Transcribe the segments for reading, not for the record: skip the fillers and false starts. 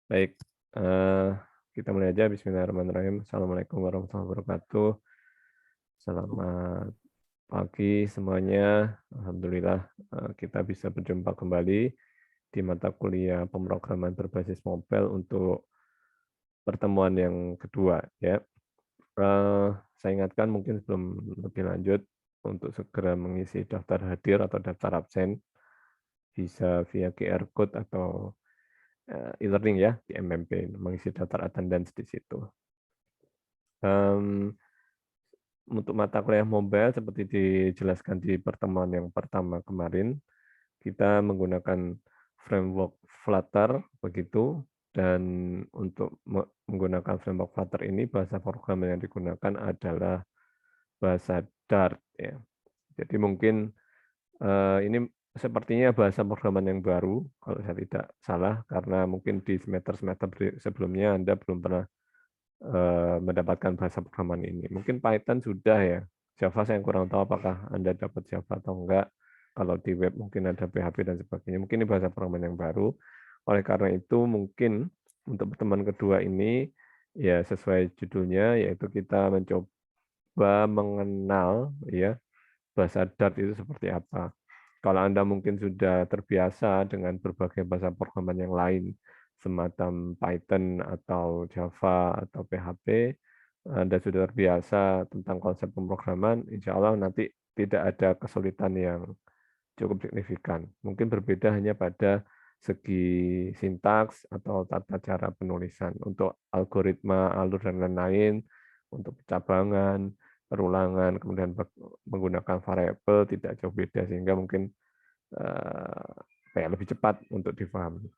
Baik, eh, kita mulai aja. Bismillahirrahmanirrahim. Assalamualaikum warahmatullahi wabarakatuh. Selamat pagi semuanya. Alhamdulillah kita bisa berjumpa kembali di mata kuliah pemrograman berbasis mobile untuk pertemuan yang kedua. Ya, saya ingatkan mungkin sebelum lebih lanjut untuk segera mengisi daftar hadir atau daftar absen bisa via QR code atau e-learning ya di MMP, mengisi daftar attendance di situ. Untuk mata kuliah mobile seperti dijelaskan di pertemuan yang pertama kemarin, kita menggunakan framework Flutter begitu, dan untuk menggunakan framework Flutter ini bahasa programmer yang digunakan adalah bahasa Dart ya. Jadi mungkin ini sepertinya bahasa programan yang baru kalau saya tidak salah, karena mungkin di semester-semester sebelumnya Anda belum pernah mendapatkan bahasa programan ini. Mungkin Python sudah ya. Java saya kurang tahu apakah Anda dapat Java atau enggak. Kalau di web mungkin ada PHP dan sebagainya. Mungkin ini bahasa programan yang baru. Oleh karena itu mungkin untuk pertemuan kedua ini ya sesuai judulnya, yaitu kita mencoba mengenal ya bahasa Dart itu seperti apa. Kalau Anda mungkin sudah terbiasa dengan berbagai bahasa programan yang lain, semacam Python atau Java atau PHP, Anda sudah terbiasa tentang konsep pemrograman, insya Allah nanti tidak ada kesulitan yang cukup signifikan. Mungkin berbeda hanya pada segi sintaks atau tata cara penulisan. Untuk algoritma, alur, dan lain-lain, untuk pencabangan, perulangan, kemudian menggunakan variabel tidak jauh beda, sehingga mungkin lebih cepat untuk difahami.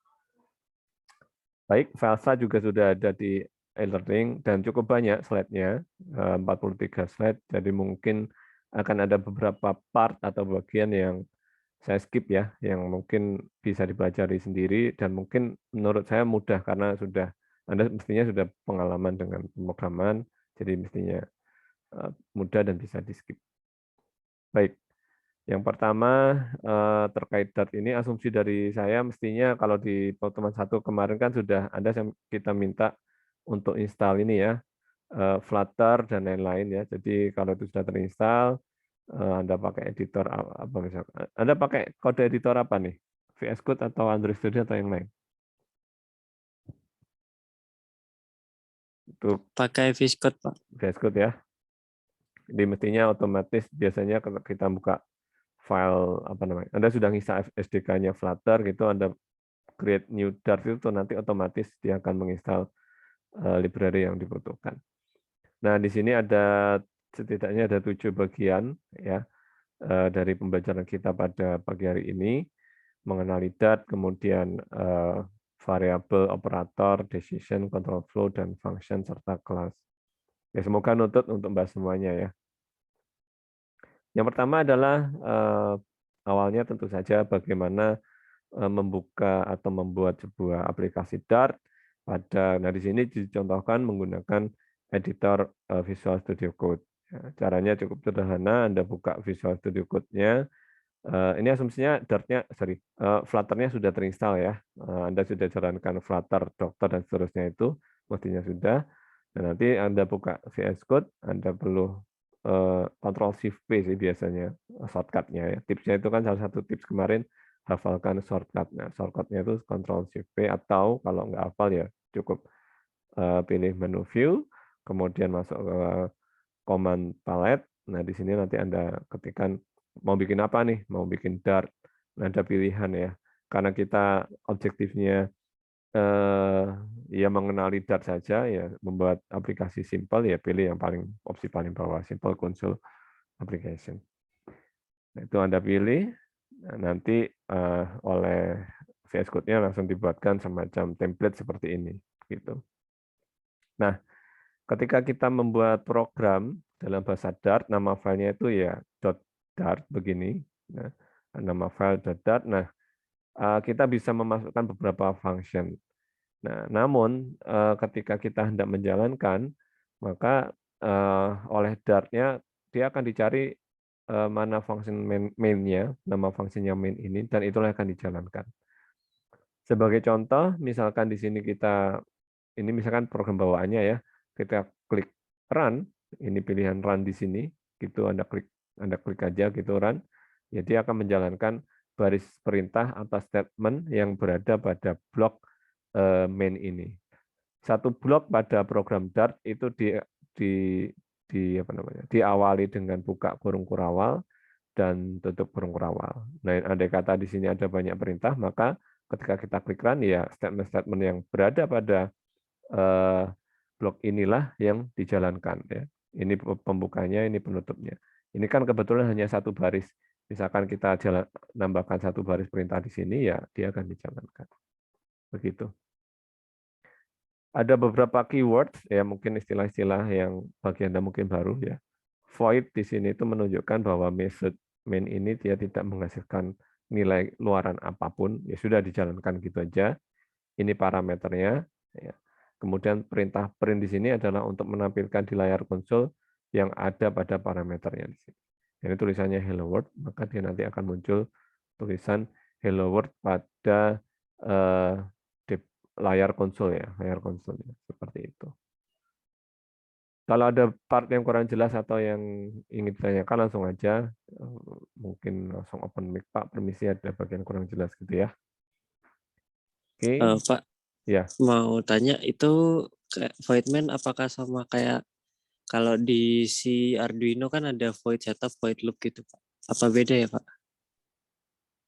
Baik, Velsa juga sudah ada di e-learning dan cukup banyak slide-nya, 43 slide, jadi mungkin akan ada beberapa part atau bagian yang saya skip ya, yang mungkin bisa dipelajari sendiri dan mungkin menurut saya mudah karena Anda mestinya sudah pengalaman dengan pemrograman, jadi mestinya mudah dan bisa di skip. Baik, yang pertama terkait Dart ini, asumsi dari saya mestinya kalau di pertemuan satu kemarin kan sudah ada kita minta untuk install ini ya, Flutter dan lain-lain ya. Jadi kalau itu sudah terinstall, Anda pakai editor apa misalnya? Anda pakai kode editor apa nih? VS Code atau Android Studio atau yang lain? Itu Pakai Viscode, Pak. VS Code ya. Jadi mestinya otomatis biasanya kalau kita buka file apa namanya? Anda sudah ngisa SDK-nya Flutter gitu, Anda create new Dart itu nanti otomatis dia akan menginstal library yang dibutuhkan. Nah, di sini ada setidaknya ada 7 bagian ya dari pembelajaran kita pada pagi hari ini, mengenali Dart, kemudian variabel, operator, decision, control flow, dan function serta kelas. Ya, semoga nutut untuk bahas semuanya ya. Yang pertama adalah awalnya tentu saja bagaimana membuka atau membuat sebuah aplikasi Dart nah di sini dicontohkan menggunakan editor Visual Studio Code. Ya, caranya cukup sederhana, Anda buka Visual Studio Code-nya. Ini asumsinya Flutter-nya sudah terinstall ya. Anda sudah jalankan Flutter, Doctor, dan seterusnya itu, mestinya sudah. Dan nanti Anda buka VS Code, Anda perlu Ctrl Shift P sih biasanya shortcut-nya ya. Tipsnya itu kan salah satu tips kemarin, hafalkan shortcut. Nah, shortcut-nya itu Ctrl Shift P, atau kalau nggak hafal ya cukup pilih menu View, kemudian masuk ke command palette. Nah, di sini nanti Anda ketikkan mau bikin apa nih? Mau bikin Dart. Nah, ada pilihan ya. Karena kita objektifnya ya mengenali Dart saja, ya membuat aplikasi simple, ya pilih yang opsi paling bawah, Simple Console Application. Nah, itu Anda pilih, nanti oleh VS Code-nya langsung dibuatkan semacam template seperti ini. Gitu. Nah, ketika kita membuat program dalam bahasa Dart, nama filenya itu ya .dart begini. Nah, nama file .dart. Nah, kita bisa memasukkan beberapa function. Nah, namun ketika kita hendak menjalankan, maka oleh Dart-nya dia akan dicari mana function main-nya, nama fungsinya main ini, dan itulah yang akan dijalankan. Sebagai contoh, misalkan di sini ini misalkan program bawaannya ya, kita klik run, ini pilihan run di sini, gitu Anda klik aja gitu run, ya dia akan menjalankan baris perintah atau statement yang berada pada blok main ini. Satu blok pada program Dart itu diawali dengan buka kurung kurawal dan tutup kurung kurawal. Nah, andai kata di sini ada banyak perintah, maka ketika kita klik run, ya statement-statement yang berada pada blok inilah yang dijalankan. Ya. Ini pembukanya, ini penutupnya. Ini kan kebetulan hanya satu baris. Misalkan kita nambahkan satu baris perintah di sini, ya dia akan dijalankan. Begitu. Ada beberapa keyword, ya mungkin istilah-istilah yang bagi Anda mungkin baru ya. Void di sini itu menunjukkan bahwa method main ini dia tidak menghasilkan nilai luaran apapun, ya sudah dijalankan gitu aja. Ini parameternya. Ya. Kemudian perintah print di sini adalah untuk menampilkan di layar konsol yang ada pada parameternya di sini. Ini tulisannya hello world, maka dia nanti akan muncul tulisan hello world pada layar konsol ya, layar konsolnya seperti itu. Kalau ada part yang kurang jelas atau yang ingin ditanyakan langsung aja, mungkin langsung open mic Pak, permisi ada bagian kurang jelas gitu ya. Oke. Pak, Ya. mau tanya itu voidman apakah sama kayak kalau di si Arduino kan ada void setup, void loop gitu Pak. Apa beda ya Pak?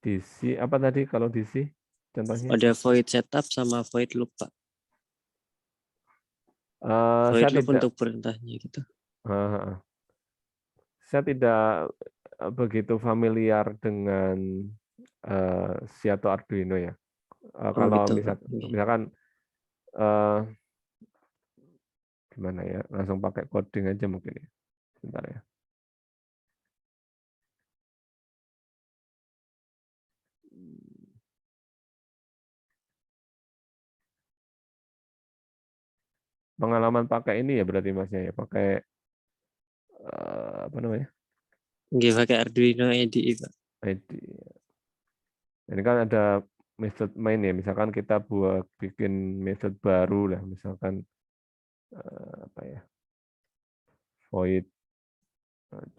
DC apa tadi kalau DC contohnya? Ada void setup sama void loop Pak. Void Saya loop tidak untuk perintahnya gitu. saya tidak begitu familiar dengan si atau Arduino ya. Oh Kalau gitu Pak. misalkan gimana ya, langsung pakai coding aja mungkin ya. Sebentar ya. Pengalaman pakai ini ya berarti Masnya ya, pakai apa namanya? Nggak pakai Arduino IDE Pak. ID. Ini kan ada method main ya, misalkan kita buat bikin method baru lah, misalkan apa ya, void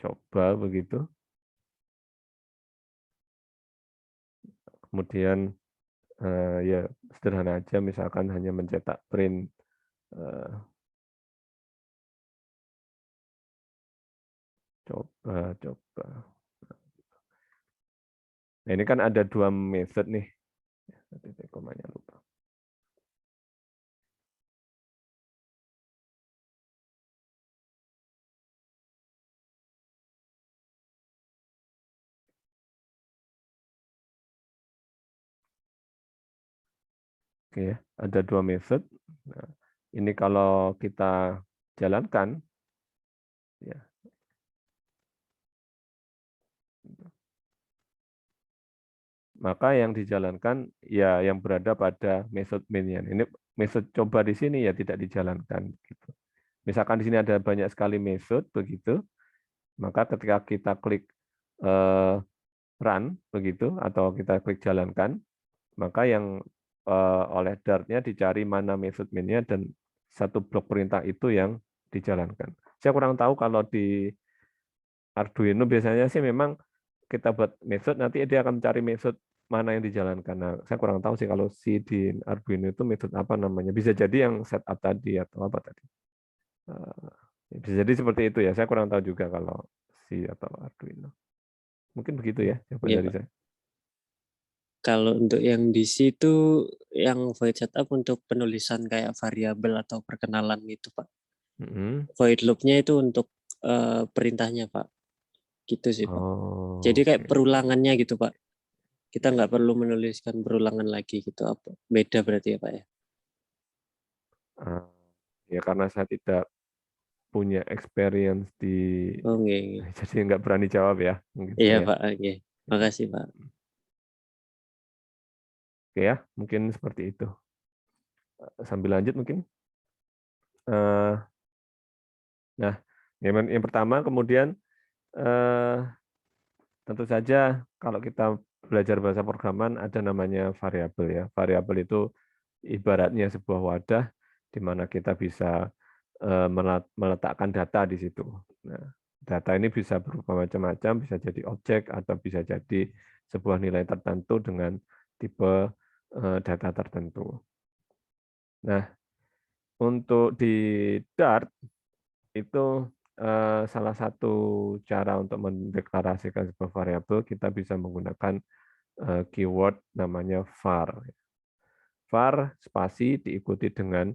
coba begitu. Kemudian ya sederhana aja, misalkan hanya mencetak print coba. Nah, ini kan ada dua method nih. Titik komanya lupa. Oke ya, ada dua method. Nah, ini kalau kita jalankan, ya. Maka yang dijalankan ya yang berada pada method main-nya. Ini method coba di sini ya tidak dijalankan. Gitu. Misalkan di sini ada banyak sekali method begitu, maka ketika kita klik run begitu atau kita klik jalankan, maka yang oleh Dart-nya dicari mana method main-nya dan satu blok perintah itu yang dijalankan. Saya kurang tahu kalau di Arduino biasanya sih memang kita buat method, nanti dia akan mencari method mana yang dijalankan. Nah, saya kurang tahu sih kalau si di Arduino itu method apa namanya. Bisa jadi yang setup tadi atau apa tadi. Bisa jadi seperti itu ya. Saya kurang tahu juga kalau si atau Arduino. Mungkin begitu ya jawaban Iya dari Pak. saya. Kalau untuk yang di situ yang void setup untuk penulisan kayak variabel atau perkenalan gitu Pak. Void loop-nya itu untuk perintahnya Pak. Gitu sih Pak. Jadi Oh, kayak oke. perulangannya gitu Pak. Kita Ya, nggak perlu menuliskan berulangan lagi gitu apa. Beda berarti ya Pak ya. ah, ya karena saya tidak punya experience di, Oh nggih. jadi nggak berani jawab ya. Mungkin Iya saya. Pak, oke. Makasih Pak. Oke ya, mungkin seperti itu. Sambil lanjut mungkin. Eh, Nah, yang pertama kemudian tentu saja kalau kita belajar bahasa programan ada namanya variabel ya. Variabel itu ibaratnya sebuah wadah di mana kita bisa meletakkan data di situ. Nah, data ini bisa berupa macam-macam, bisa jadi objek atau bisa jadi sebuah nilai tertentu dengan tipe data tertentu. Nah, untuk di Dart itu salah satu cara untuk mendeklarasikan sebuah variabel, kita bisa menggunakan keyword namanya var. Var spasi diikuti dengan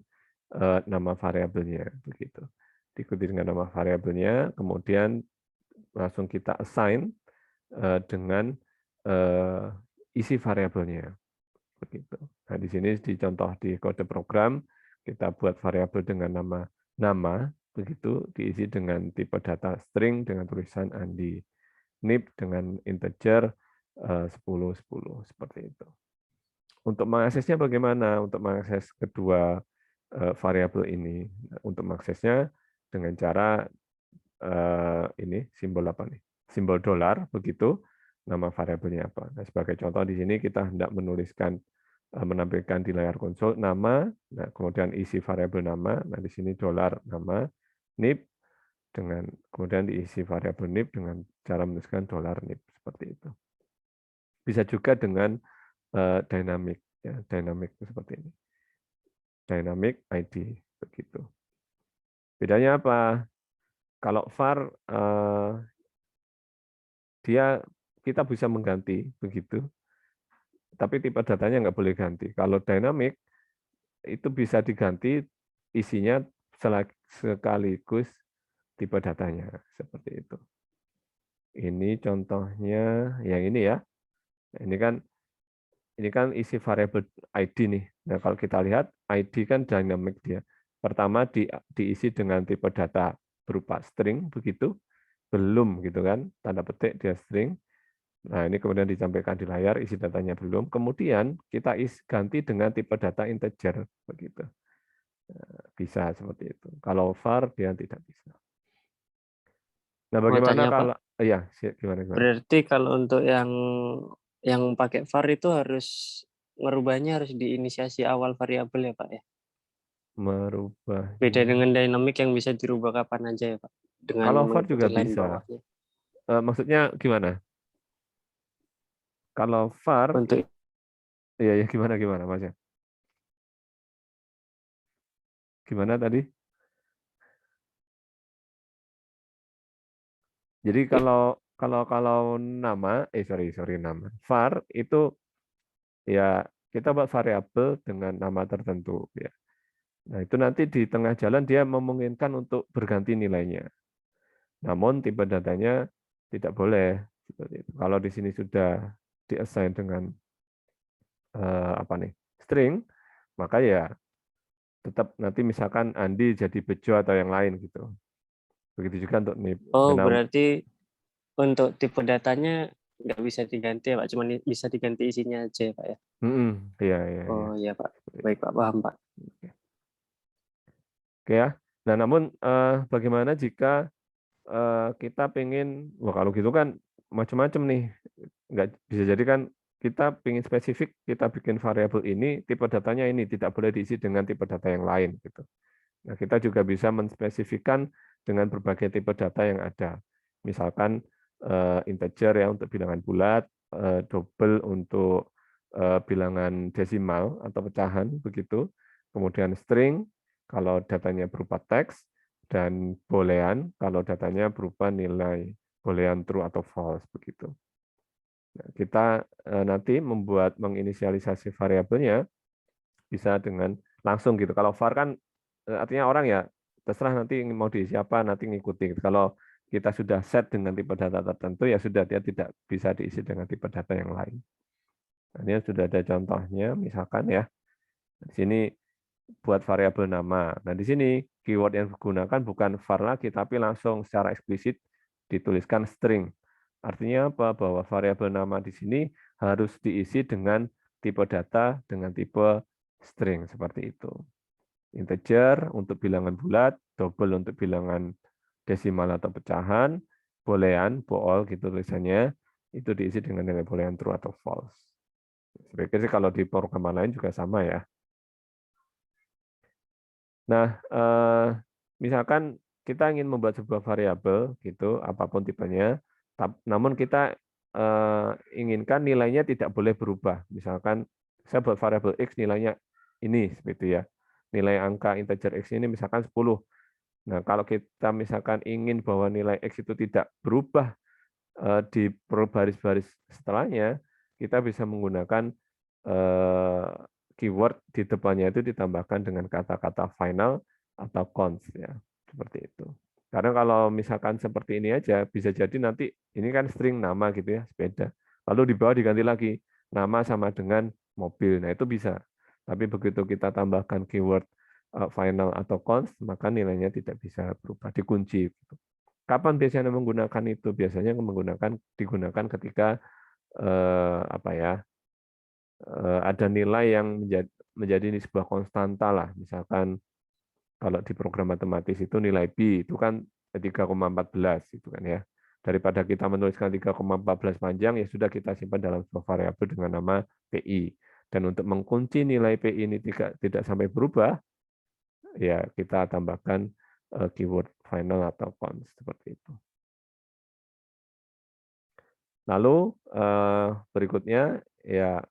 nama variabelnya, begitu. Diikuti dengan nama variabelnya, kemudian langsung kita assign dengan isi variabelnya, begitu. Nah, di sini dicontoh di kode program, kita buat variabel dengan nama, begitu, diisi dengan tipe data string dengan tulisan Andi. NIP dengan integer 10, 10, seperti itu. Untuk mengaksesnya bagaimana? Untuk mengakses kedua variabel ini, untuk mengaksesnya dengan cara ini simbol apa nih? Simbol dolar, begitu. Nama variabelnya apa? Nah, sebagai contoh di sini kita hendak menuliskan menampilkan di layar konsol nama, nah kemudian isi variabel nama, nah di sini dolar nama, NIP dengan kemudian diisi variabel NIP dengan cara menuliskan dolar NIP seperti itu. Bisa juga dengan dynamic, ya, dynamic seperti ini. Dynamic ID begitu. Bedanya apa? Kalau var dia kita bisa mengganti begitu, tapi tipe datanya nggak boleh ganti. Kalau dynamic itu bisa diganti isinya sekaligus tipe datanya seperti itu. Ini contohnya yang ini ya. Ini kan isi variabel ID nih. Nah, kalau kita lihat ID kan dynamic dia. Pertama diisi dengan tipe data berupa string begitu, belum gitu kan, tanda petik dia string. Nah, ini kemudian disampaikan di layar isi datanya belum. Kemudian kita ganti dengan tipe data integer begitu. Nah, bisa seperti itu. Kalau var dia tidak bisa. Nah, Mau bagaimana tanya, Pak? kalau ya gimana? Berarti kalau untuk yang pakai var itu harus ngerubahnya harus diinisiasi awal variabel ya, Pak ya? Beda Merubahnya. dengan dynamic yang bisa dirubah kapan aja ya, Pak? Dengan Kalau var mengikuti juga line bisa. bawahnya. Maksudnya gimana? Kalau var, Untuk ya gimana Mas ya? Gimana tadi? Jadi kalau nama, nama var itu ya kita buat variabel dengan nama tertentu ya. Nah, itu nanti di tengah jalan dia memungkinkan untuk berganti nilainya. Namun tipe datanya tidak boleh seperti itu. Kalau di sini sudah diassign dengan apa nih? String, maka ya tetap nanti misalkan Andi jadi Bejo atau yang lain gitu. Begitu juga untuk NIP. berarti untuk tipe datanya nggak bisa diganti ya, Pak? Cuma bisa diganti isinya aja ya, Pak ya? Iya. Oh iya, Pak. Baik, Pak. Paham, Pak. Oke ya. Nah, namun bagaimana jika kita pengen, wah kalau gitu kan macam-macam nih. Nggak bisa jadi kan kita pengen spesifik, kita bikin variabel ini, tipe datanya ini, tidak boleh diisi dengan tipe data yang lain. Gitu. Nah, kita juga bisa menspesifikkan dengan berbagai tipe data yang ada. Misalkan integer ya untuk bilangan bulat, double untuk bilangan desimal atau pecahan, begitu. Kemudian string, kalau datanya berupa teks, dan boolean kalau datanya berupa nilai boolean true atau false begitu. Nah, kita nanti menginisialisasi variabelnya bisa dengan langsung gitu. Kalau var kan artinya orang ya terserah nanti mau diisi apa nanti ngikuti. Kalau kita sudah set dengan tipe data tertentu ya sudah dia tidak bisa diisi dengan tipe data yang lain. Nah, ini sudah ada contohnya misalkan ya. Di sini buat variabel nama. Nah, di sini keyword yang digunakan bukan var lagi, tapi langsung secara eksplisit dituliskan string. Artinya apa? Bahwa variabel nama di sini harus diisi dengan tipe data dengan tipe string, seperti itu. Integer untuk bilangan bulat, double untuk bilangan desimal atau pecahan, boolean, bool gitu tulisannya, itu diisi dengan nilai boolean true atau false. Saya pikir sih kalau di programan lain juga sama ya. Nah, misalkan kita ingin membuat sebuah variabel gitu, apapun tipenya, namun kita inginkan nilainya tidak boleh berubah. Misalkan saya buat variabel x nilainya ini seperti ya. Nilai angka integer x ini misalkan 10. Nah, kalau kita misalkan ingin bahwa nilai x itu tidak berubah di baris-baris setelahnya, kita bisa menggunakan keyword di depannya itu ditambahkan dengan kata-kata final atau const ya, seperti itu. Karena kalau misalkan seperti ini aja, bisa jadi nanti ini kan string nama gitu ya, sepeda. Lalu di bawah diganti lagi nama sama dengan mobil. Nah, itu bisa. Tapi begitu kita tambahkan keyword final atau const, maka nilainya tidak bisa berubah, dikunci. Kapan biasanya menggunakan itu? Biasanya digunakan ketika ada nilai yang menjadi sebuah konstanta lah. Misalkan kalau di program matematis itu nilai B itu kan 3,14 itu kan ya. Daripada kita menuliskan 3,14 panjang, ya sudah kita simpan dalam sebuah variabel dengan nama PI. Dan untuk mengunci nilai PI ini tidak sampai berubah, ya kita tambahkan keyword final atau const seperti itu. Lalu berikutnya ya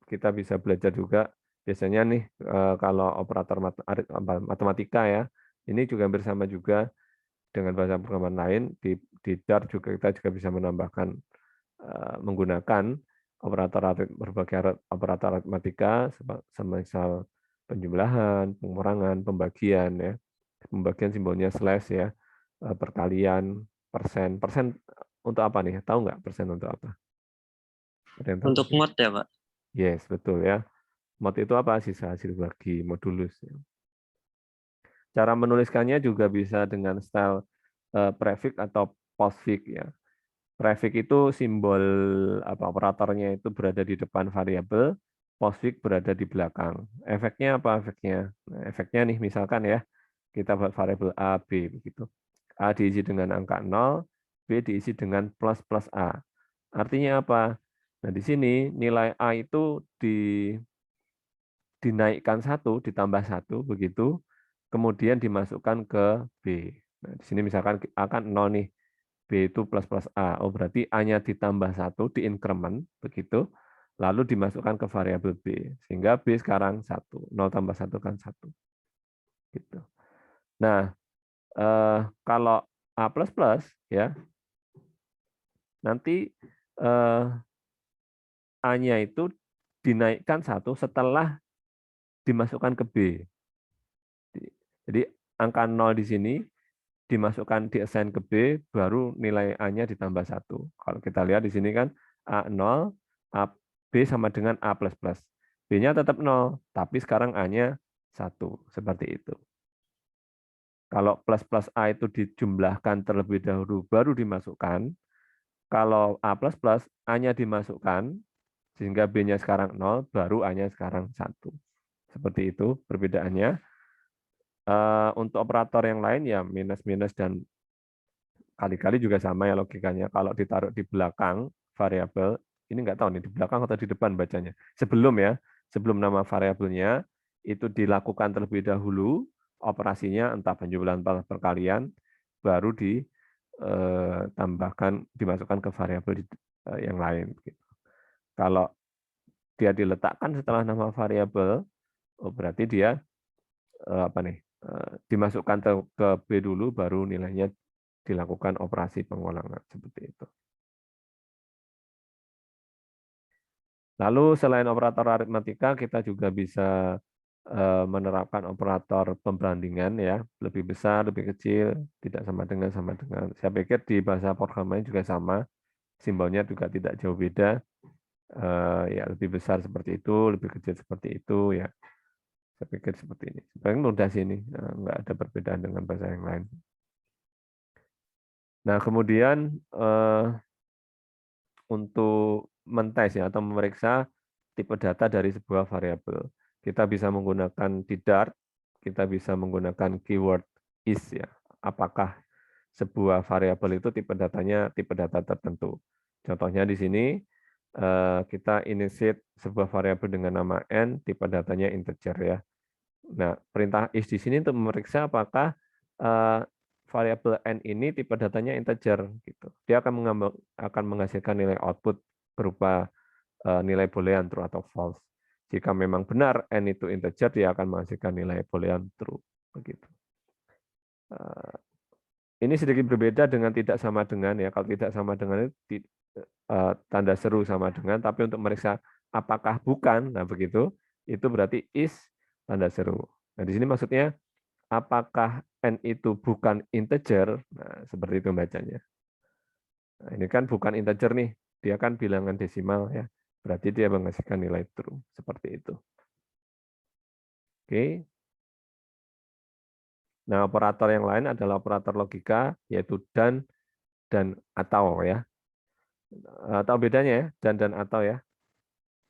kita bisa belajar juga biasanya nih kalau operator matematika ya, ini juga bersama juga dengan bahasa programan lain di Dart juga kita juga bisa menambahkan menggunakan berbagai operator aritmatika semisal penjumlahan, pengurangan, pembagian ya. Pembagian simbolnya slash ya, perkalian, persen. Persen untuk apa nih? Tahu nggak persen untuk apa? Ada yang tahu? Untuk mod ya, Pak? Yes, betul ya. Mod itu apa? Sisa hasil bagi modulus. Cara menuliskannya juga bisa dengan style prefix atau postfix ya. Prefix itu simbol operatornya itu berada di depan variabel, postfix berada di belakang. Efeknya apa efeknya? Nah, efeknya nih misalkan ya, kita buat variabel A, B begitu. A diisi dengan angka 0, B diisi dengan plus plus A. Artinya apa? Nah, di sini nilai A itu dinaikkan 1, ditambah 1 begitu, kemudian dimasukkan ke B. Nah, di sini misalkan A kan 0 nih, B itu plus plus A. Oh, berarti A-nya ditambah 1, diincrement, begitu, lalu dimasukkan ke variabel B. Sehingga B sekarang 1. 0 tambah 1 kan 1. Gitu. Nah, kalau A++, ya, nanti A-nya itu dinaikkan 1 setelah dimasukkan ke B. Jadi angka 0 di sini dimasukkan di-assign ke B, baru nilai A-nya ditambah 1. Kalau kita lihat di sini kan A0, B sama dengan A++. B-nya tetap 0, tapi sekarang A-nya 1. Seperti itu. Kalau plus plus A itu dijumlahkan terlebih dahulu, baru dimasukkan. Kalau A++, A-nya dimasukkan, sehingga B-nya sekarang 0, baru A-nya sekarang 1. Seperti itu perbedaannya. Untuk operator yang lain ya minus-minus dan kali-kali juga sama ya logikanya. Kalau ditaruh di belakang variabel, ini nggak tahu nih di belakang atau di depan bacanya. Sebelum nama variabelnya itu dilakukan terlebih dahulu operasinya entah penjumlahan atau perkalian, baru ditambahkan dimasukkan ke variabel yang lain. Kalau dia diletakkan setelah nama variabel, oh berarti dia dimasukkan ke B dulu, baru nilainya dilakukan operasi pengulangan seperti itu. Lalu selain operator aritmatika, kita juga bisa menerapkan operator pembandingan ya, lebih besar, lebih kecil, tidak sama dengan. Saya pikir di bahasa programnya juga sama, simbolnya juga tidak jauh beda. Ya lebih besar seperti itu, lebih kecil seperti itu ya. Saya pikir seperti ini. Sebenarnya mudah sih ini, nggak ada perbedaan dengan bahasa yang lain. Nah, kemudian untuk mentes ya atau memeriksa tipe data dari sebuah variabel. Kita bisa menggunakan di Dart, kita bisa menggunakan keyword is ya. Apakah sebuah variabel itu tipe datanya tipe data tertentu. Contohnya di sini kita initiate sebuah variabel dengan nama n, tipe datanya integer ya. Nah, perintah is di sini untuk memeriksa apakah variabel n ini tipe datanya integer gitu. Dia akan menghasilkan nilai output berupa nilai boolean true atau false. Jika memang benar n itu integer, dia akan menghasilkan nilai boolean true begitu. Ini sedikit berbeda dengan tidak sama dengan ya. Kalau tidak sama dengan itu tanda seru sama dengan, tapi untuk memeriksa apakah bukan, nah begitu, itu berarti is tanda seru. Nah di sini maksudnya apakah n itu bukan integer, nah seperti itu bacanya. Nah, ini kan bukan integer nih, dia kan bilangan desimal ya, berarti dia menghasilkan nilai true seperti itu. Oke. Nah operator yang lain adalah operator logika, yaitu dan atau ya. Atau bedanya ya, dan atau ya.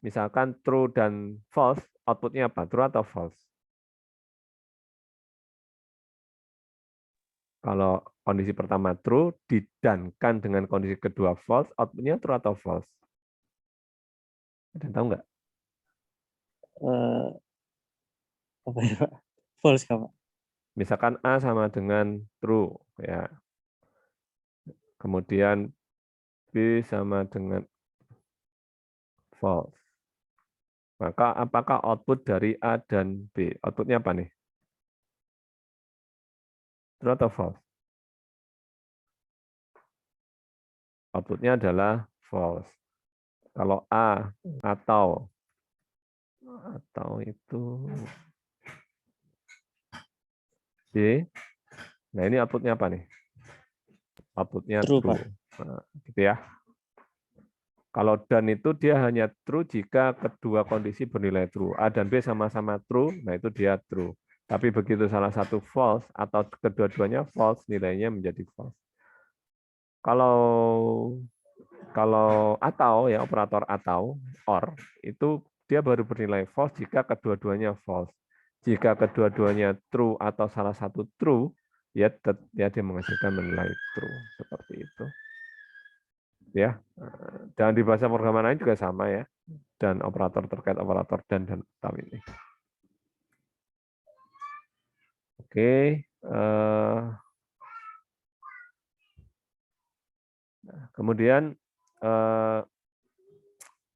Misalkan true dan false, outputnya apa? True atau false? Kalau kondisi pertama true, didankan dengan kondisi kedua false, outputnya true atau false? Ada yang tahu nggak? Apa ya, Pak? False, Pak. Misalkan A sama dengan true, ya. Kemudian B sama dengan false. Maka apakah output dari A dan B? Outputnya apa nih? True atau false? Outputnya adalah false. Kalau A atau itu B, nah ini outputnya apa nih? Outputnya True, true. Pak. Nah, gitu ya. Kalau dan itu dia hanya true jika kedua kondisi bernilai true. A dan B sama-sama true, nah itu dia true. Tapi begitu salah satu false atau kedua-duanya false, nilainya menjadi false. Kalau atau ya operator atau or itu dia baru bernilai false jika kedua-duanya false. Jika kedua-duanya true atau salah satu true, ya dia menghasilkan nilai true seperti itu. Ya, dan di bahasa programan lain juga sama ya, dan operator terkait operator dan atau ini. Oke, kemudian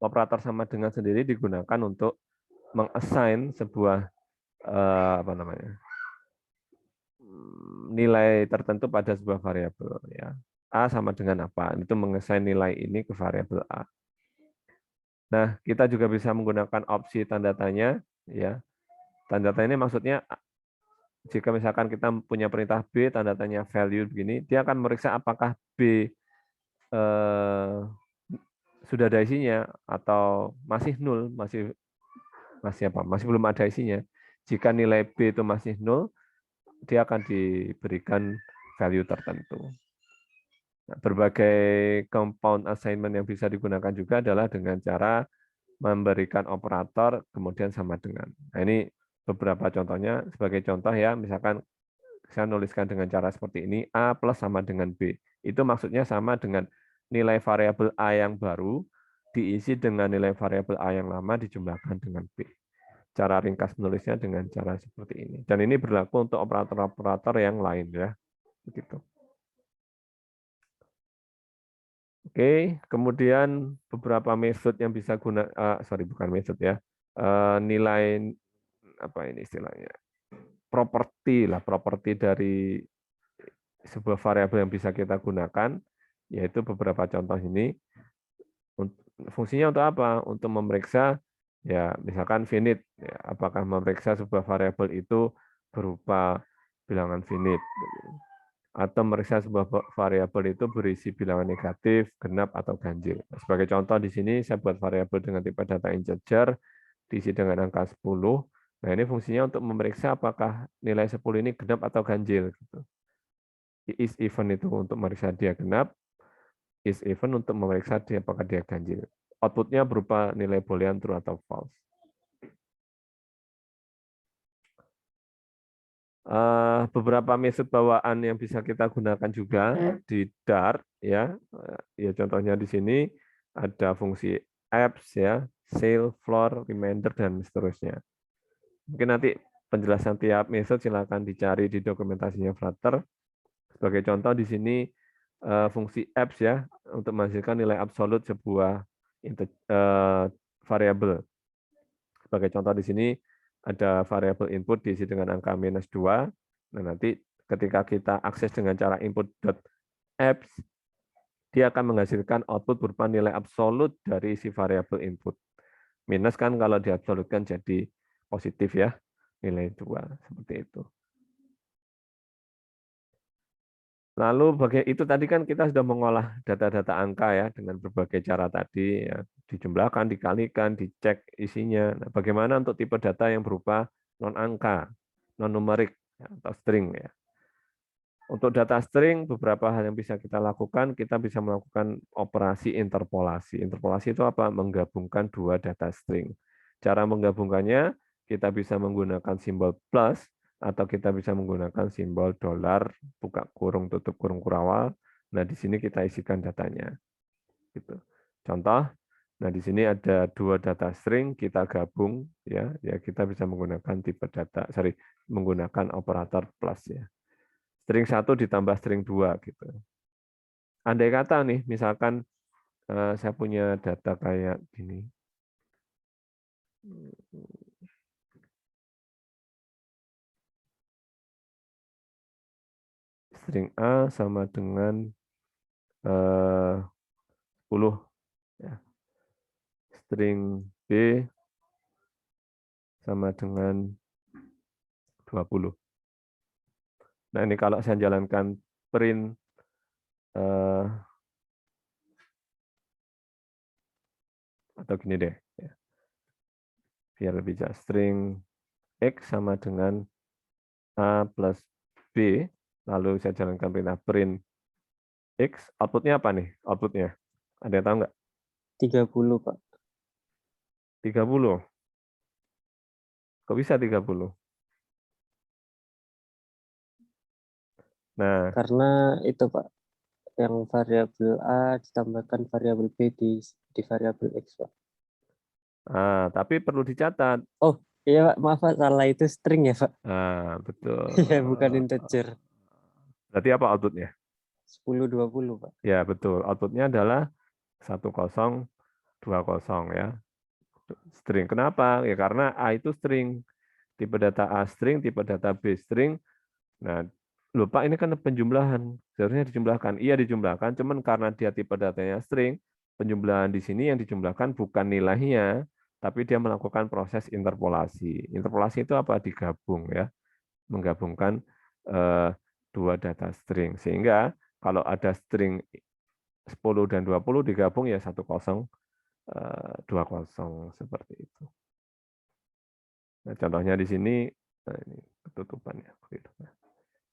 operator sama dengan sendiri digunakan untuk mengassign sebuah apa namanya nilai tertentu pada sebuah variabel ya. A sama dengan apa? Itu mengassign nilai ini ke variabel A. Nah, kita juga bisa menggunakan opsi tanda tanya ya. Tanda tanya ini maksudnya jika misalkan kita punya perintah B tanda tanya value begini, dia akan meriksa apakah B sudah ada isinya atau masih nol, masih apa? Masih belum ada isinya. Jika nilai B itu masih nol, dia akan diberikan value tertentu. Nah, berbagai compound assignment yang bisa digunakan juga adalah dengan cara memberikan operator kemudian sama dengan. Nah, ini beberapa contohnya. Sebagai contoh ya, misalkan saya nuliskan dengan cara seperti ini, A plus sama dengan B. Itu maksudnya sama dengan nilai variabel A yang baru diisi dengan nilai variabel A yang lama dijumlahkan dengan B. Cara ringkas menulisnya dengan cara seperti ini. Dan ini berlaku untuk operator-operator yang lain ya. Begitu. Oke, kemudian beberapa metode yang bisa bukan metode ya, nilai apa ini istilahnya, properti dari sebuah variabel yang bisa kita gunakan, yaitu beberapa contoh ini. Fungsinya untuk apa? Untuk memeriksa, ya misalkan finite, ya, apakah memeriksa sebuah variabel itu berupa bilangan finite. Atau memeriksa sebuah variabel itu berisi bilangan negatif, genap, atau ganjil. Sebagai contoh di sini saya buat variabel dengan tipe data integer, diisi dengan angka 10. Nah ini fungsinya untuk memeriksa apakah nilai 10 ini genap atau ganjil. Is even itu untuk memeriksa dia genap, is even untuk memeriksa dia apakah dia ganjil. Outputnya berupa nilai boolean true atau false. beberapa metode bawaan yang bisa kita gunakan juga di Dart ya. Ya contohnya di sini ada fungsi apps ya, sale, floor, reminder dan seterusnya. Mungkin nanti penjelasan tiap metode silakan dicari di dokumentasinya Flutter. Sebagai contoh di sini fungsi apps ya untuk menghasilkan nilai absolut sebuah variabel. Sebagai contoh di sini ada variabel input diisi dengan angka -2. Nah, nanti ketika kita akses dengan cara input.apps, dia akan menghasilkan output berupa nilai absolut dari si variabel input. Minus kan kalau diabsolutkan jadi positif ya, nilai 2, seperti itu. Lalu itu tadi kan kita sudah mengolah data-data angka ya dengan berbagai cara tadi ya, dijumlahkan, dikalikan, dicek isinya. Nah, bagaimana untuk tipe data yang berupa non angka, non numerik ya, atau string ya. Untuk data string beberapa hal yang bisa kita lakukan, kita bisa melakukan operasi interpolasi. Interpolasi itu apa? Menggabungkan dua data string. Cara menggabungkannya kita bisa menggunakan simbol plus atau kita bisa menggunakan simbol $, buka kurung, tutup kurung kurawal. Nah, di sini kita isikan datanya. Gitu. Contoh, nah di sini ada dua data string, kita gabung, ya kita bisa menggunakan tipe data, menggunakan operator plus ya. String 1 ditambah string 2 gitu. Andai kata nih, misalkan saya punya data kayak gini. String A sama dengan 10 ya. String B sama dengan 20. Nah, ini kalau saya jalankan print atau gini deh ya. Biar lebih jelas, string X sama dengan A plus B, lalu saya jalankan perintah print X, outputnya apa nih? Outputnya, ada yang tahu nggak? 30, Pak. 30. Kok bisa 30? Nah, Karena itu, Pak, yang variabel A ditambahkan variabel B di variabel X, Pak. Tapi perlu dicatat. Oh, iya, Pak. Maaf, Pak. Salah, itu string ya, Pak. Betul. Iya, bukan integer. Berarti apa outputnya? 10-20, Pak. Ya, betul. Outputnya adalah 1020 ya. String. Kenapa? Ya karena A itu string. Tipe data A string, tipe data B string. Nah, lupa ini kan penjumlahan. Seharusnya dijumlahkan. Iya dijumlahkan, cuman karena dia tipe datanya string, penjumlahan di sini yang dijumlahkan bukan nilainya, tapi dia melakukan proses interpolasi. Interpolasi itu apa? Digabung ya. Menggabungkan dua data string. Sehingga kalau ada string 10 dan 20 digabung ya 1020 seperti itu. Nah, contohnya di sini, ini ketutupannya.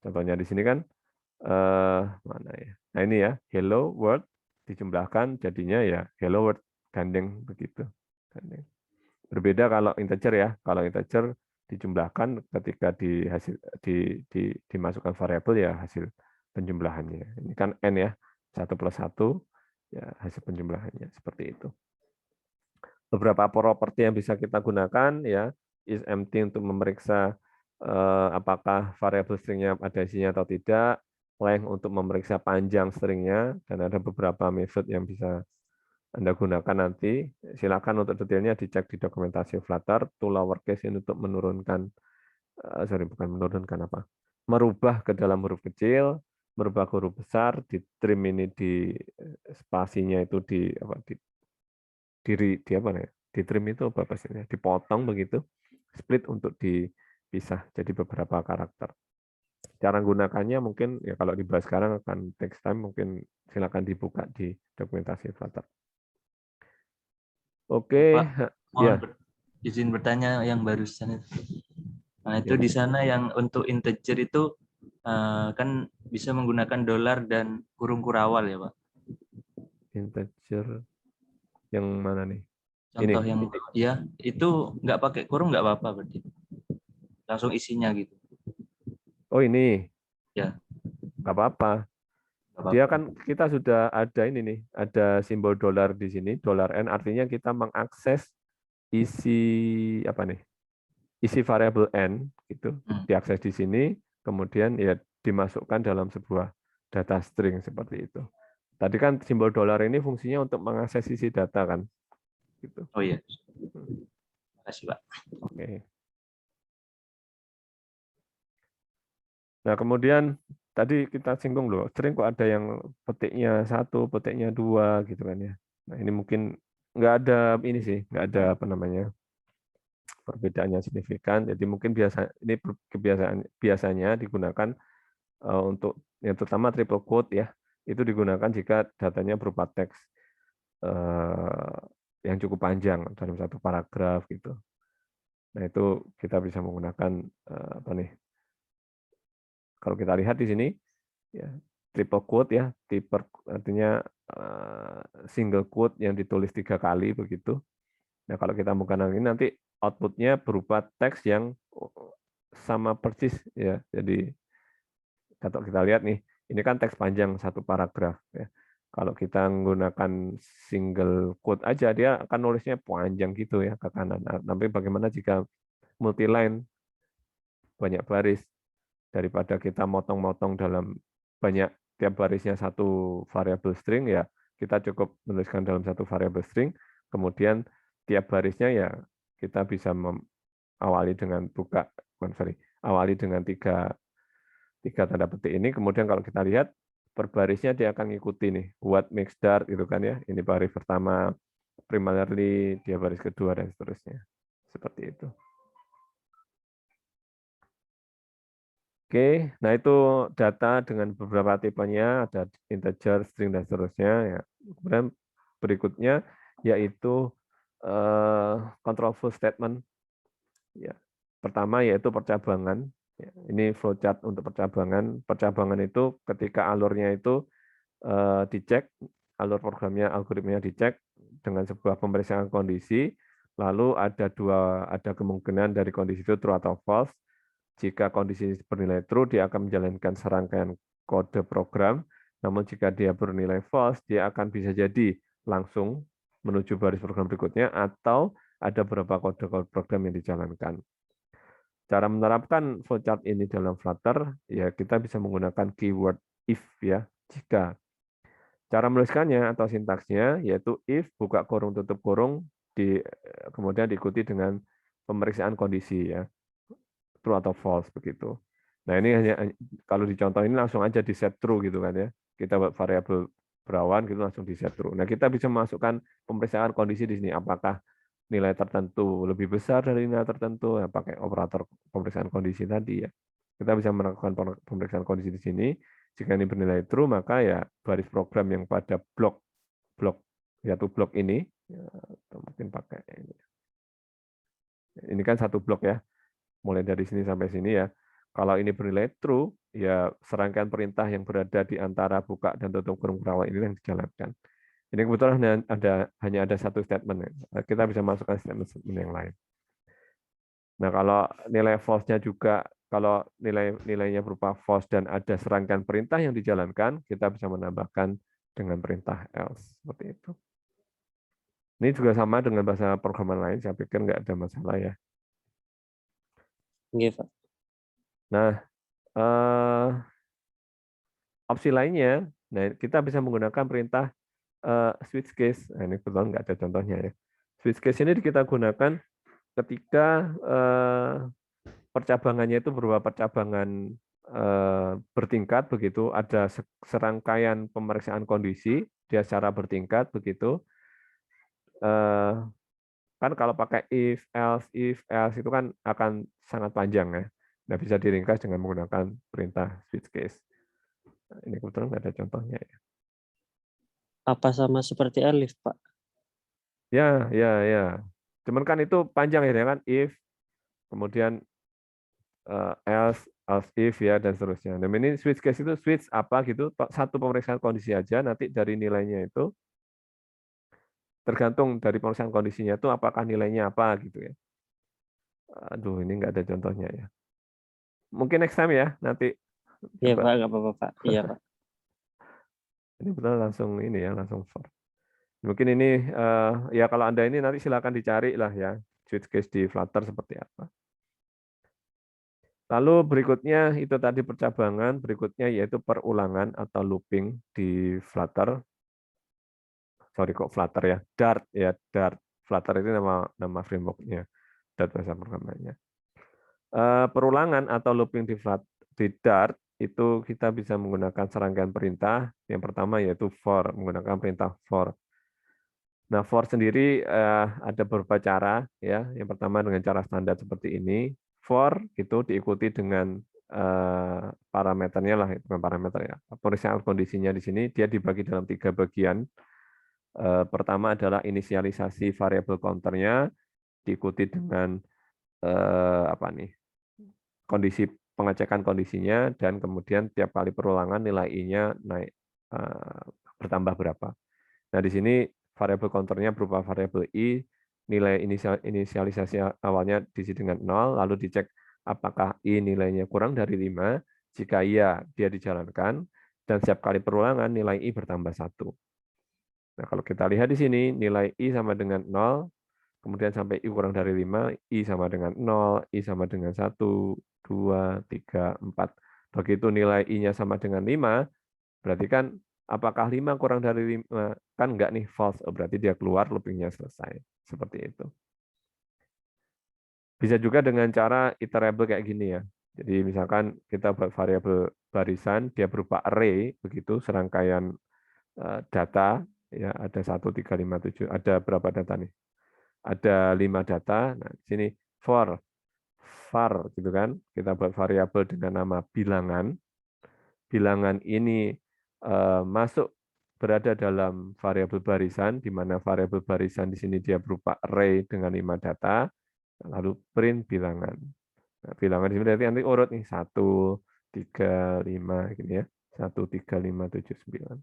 Contohnya di sini kan, mana ya? Nah ini ya, hello world dijumlahkan jadinya ya hello world gandeng begitu. Gandeng. Berbeda kalau integer ya. Kalau integer dijumlahkan ketika dimasukkan variabel ya hasil penjumlahannya. Ini kan n ya, 1 plus 1 ya hasil penjumlahannya seperti itu. Beberapa properti yang bisa kita gunakan ya, is empty untuk memeriksa apakah variabel stringnya ada isinya atau tidak, length untuk memeriksa panjang stringnya, dan ada beberapa metode yang bisa Anda gunakan nanti. Silakan untuk detailnya dicek di dokumentasi Flutter. To lowercase ini untuk menurunkan, bukan menurunkan apa, merubah ke dalam huruf kecil, merubah ke huruf besar, di trim ini di spasinya itu di apa di apa ya? Di trim itu apa pastinya? Dipotong begitu, split untuk dipisah jadi beberapa karakter. Cara gunakannya mungkin ya kalau dibahas sekarang akan text time, mungkin silakan dibuka di dokumentasi Flutter. Oke, Pak, ya. mohon izin bertanya yang barusan itu. Nah, itu Ya. di sana yang untuk integer itu kan bisa menggunakan $, dan kurung kurawal ya, Pak? Integer yang mana nih? Contoh Ini. yang ya, itu nggak pakai kurung nggak apa-apa berarti. Langsung isinya gitu. Oh ini, Ya. nggak apa-apa. Nggak Dia apa-apa. kan kita sudah ada ini nih, ada simbol dolar di sini, dolar $N artinya kita mengakses isi apa nih? Isi variabel N gitu, diakses di sini, kemudian ya dimasukkan dalam sebuah data string seperti itu. Tadi kan simbol dolar ini fungsinya untuk mengakses isi data kan, gitu. Oh iya. Terima kasih, Pak. Oke. Nah kemudian tadi kita singgung loh, sering kok ada yang petiknya 1, petiknya 2 gitu kan ya. Nah ini mungkin nggak ada ini sih, nggak ada apa namanya perbedaannya signifikan. Jadi mungkin ini kebiasaan biasanya digunakan untuk yang terutama triple quote ya, itu digunakan jika datanya berupa teks yang cukup panjang dalam satu paragraf gitu. Nah itu kita bisa menggunakan apa nih? Kalau kita lihat di sini ya triple quote ya, tipe artinya single quote yang ditulis 3 kali begitu. Nah kalau kita menggunakan ini nanti outputnya berupa teks yang sama persis ya. Jadi kalau kita lihat nih, ini kan teks panjang satu paragraf ya. Kalau kita menggunakan single quote aja, dia akan nulisnya panjang gitu ya ke kanan. Nah, tapi bagaimana jika multi line banyak baris, daripada kita motong-motong dalam banyak tiap barisnya satu variabel string ya, kita cukup menuliskan dalam satu variabel string, kemudian tiap barisnya ya kita bisa awali dengan awali dengan tiga tanda petik ini, kemudian kalau kita lihat per barisnya dia akan ngikuti nih what makes start itu kan ya, ini baris pertama primarily, dia baris kedua dan seterusnya seperti itu. Oke, nah itu data dengan beberapa tipenya, ada integer, string dan seterusnya ya. Kemudian berikutnya yaitu control flow statement ya. Pertama yaitu percabangan. Ya, ini flowchart untuk percabangan. Percabangan itu ketika alurnya itu dicek, alur programnya, algoritmanya dicek dengan sebuah pemeriksaan kondisi, lalu ada kemungkinan dari kondisi itu true atau false. Jika kondisi bernilai true, dia akan menjalankan serangkaian kode program, namun jika dia bernilai false, dia akan bisa jadi langsung menuju baris program berikutnya, atau ada beberapa kode program yang dijalankan. Cara menerapkan flowchart ini dalam Flutter, ya kita bisa menggunakan keyword if ya, jika. Cara menuliskannya atau sintaksnya yaitu if buka kurung tutup kurung kemudian diikuti dengan pemeriksaan kondisi ya, true atau false begitu. Nah ini hanya kalau dicontoh ini langsung aja di set true gitu kan ya. Kita buat variabel berawan gitu langsung di set true. Nah kita bisa masukkan pemeriksaan kondisi di sini, apakah nilai tertentu lebih besar dari nilai tertentu ya, pakai operator pemeriksaan kondisi tadi ya. Kita bisa melakukan pemeriksaan kondisi di sini. Jika ini bernilai true, maka ya baris program yang pada blok ini, ya, atau mungkin pakai ini. Ini kan satu blok ya, mulai dari sini sampai sini ya. Kalau ini bernilai true, ya serangkaian perintah yang berada di antara buka dan tutup kurung berawal ini yang dijalankan. Ini kebetulan hanya ada satu statement. Kita bisa masukkan statement yang lain. Nah, kalau nilai false-nya juga, kalau nilainya berupa false dan ada serangkaian perintah yang dijalankan, kita bisa menambahkan dengan perintah else. Seperti itu. Ini juga sama dengan bahasa programan lain, saya pikir nggak ada masalah ya. Oke, Pak. Nah, opsi lainnya, nah kita bisa menggunakan perintah switch case. Nah, ini kebetulan nggak ada contohnya ya. Switch case ini kita gunakan ketika percabangannya itu berupa percabangan bertingkat begitu, ada serangkaian pemeriksaan kondisi dia secara bertingkat begitu. Kan kalau pakai if else itu kan akan sangat panjang ya. Nah, bisa diringkas dengan menggunakan perintah switch case. Nah, ini kebetulan nggak ada contohnya ya. Apa sama seperti elif, Pak? Ya. Cuman kan itu panjang ya kan, if, kemudian else if ya dan seterusnya. Dan ini switch case itu switch apa gitu, satu pemeriksaan kondisi aja, nanti dari nilainya itu tergantung dari pemeriksaan kondisinya itu apakah nilainya apa gitu ya. Aduh, ini nggak ada contohnya ya. Mungkin next time ya, nanti. Iya Coba. Pak, nggak apa-apa Pak. Iya Pak. Ini betul langsung ini ya, langsung for. Mungkin ini ya kalau Anda ini nanti silakan dicari lah ya, switch case di Flutter seperti apa. Lalu berikutnya itu tadi percabangan, berikutnya yaitu perulangan atau looping di Flutter. Sorry kok Flutter ya, Dart ya, Dart. Flutter itu nama framework-nya, Dart bahasa programnya. Perulangan atau looping di Dart itu kita bisa menggunakan serangkaian perintah. Yang pertama yaitu for, menggunakan perintah for. Nah, for sendiri ada beberapa cara ya. Yang pertama dengan cara standar seperti ini. For itu diikuti dengan parameternya lah, bukan parameter ya. Pemeriksaan kondisinya di sini dia dibagi dalam 3 bagian. Pertama adalah inisialisasi variabel counternya, diikuti dengan kondisi pengecekan kondisinya, dan kemudian tiap kali perulangan nilai i-nya naik bertambah berapa. Nah, di sini variabel counternya berupa variabel i, nilai inisialisasi awalnya diisi dengan 0, lalu dicek apakah i nilainya kurang dari 5, jika iya dia dijalankan, dan setiap kali perulangan nilai i bertambah 1. Nah, kalau kita lihat di sini, nilai i sama dengan 0, kemudian sampai i kurang dari 5, i sama dengan 0, i sama dengan 1, 2, 3, 4. Begitu nilai i-nya sama dengan 5, berarti kan apakah 5 kurang dari 5? Kan enggak nih, false. Berarti dia keluar, looping-nya selesai. Seperti itu. Bisa juga dengan cara iterable kayak gini ya. Jadi misalkan kita buat variabel barisan, dia berupa array, begitu, serangkaian data, ya ada 1, 3, 5, 7. Ada berapa data nih? Ada 5 data. Nah, di sini var gitu kan. Kita buat variabel dengan nama bilangan. Bilangan ini masuk berada dalam variabel barisan, di mana variabel barisan di sini dia berupa array dengan 5 data, lalu print bilangan. Nah, bilangan di sini nanti urut nih 1, 3, 5 gini ya. 1, 3, 5, 7, 9.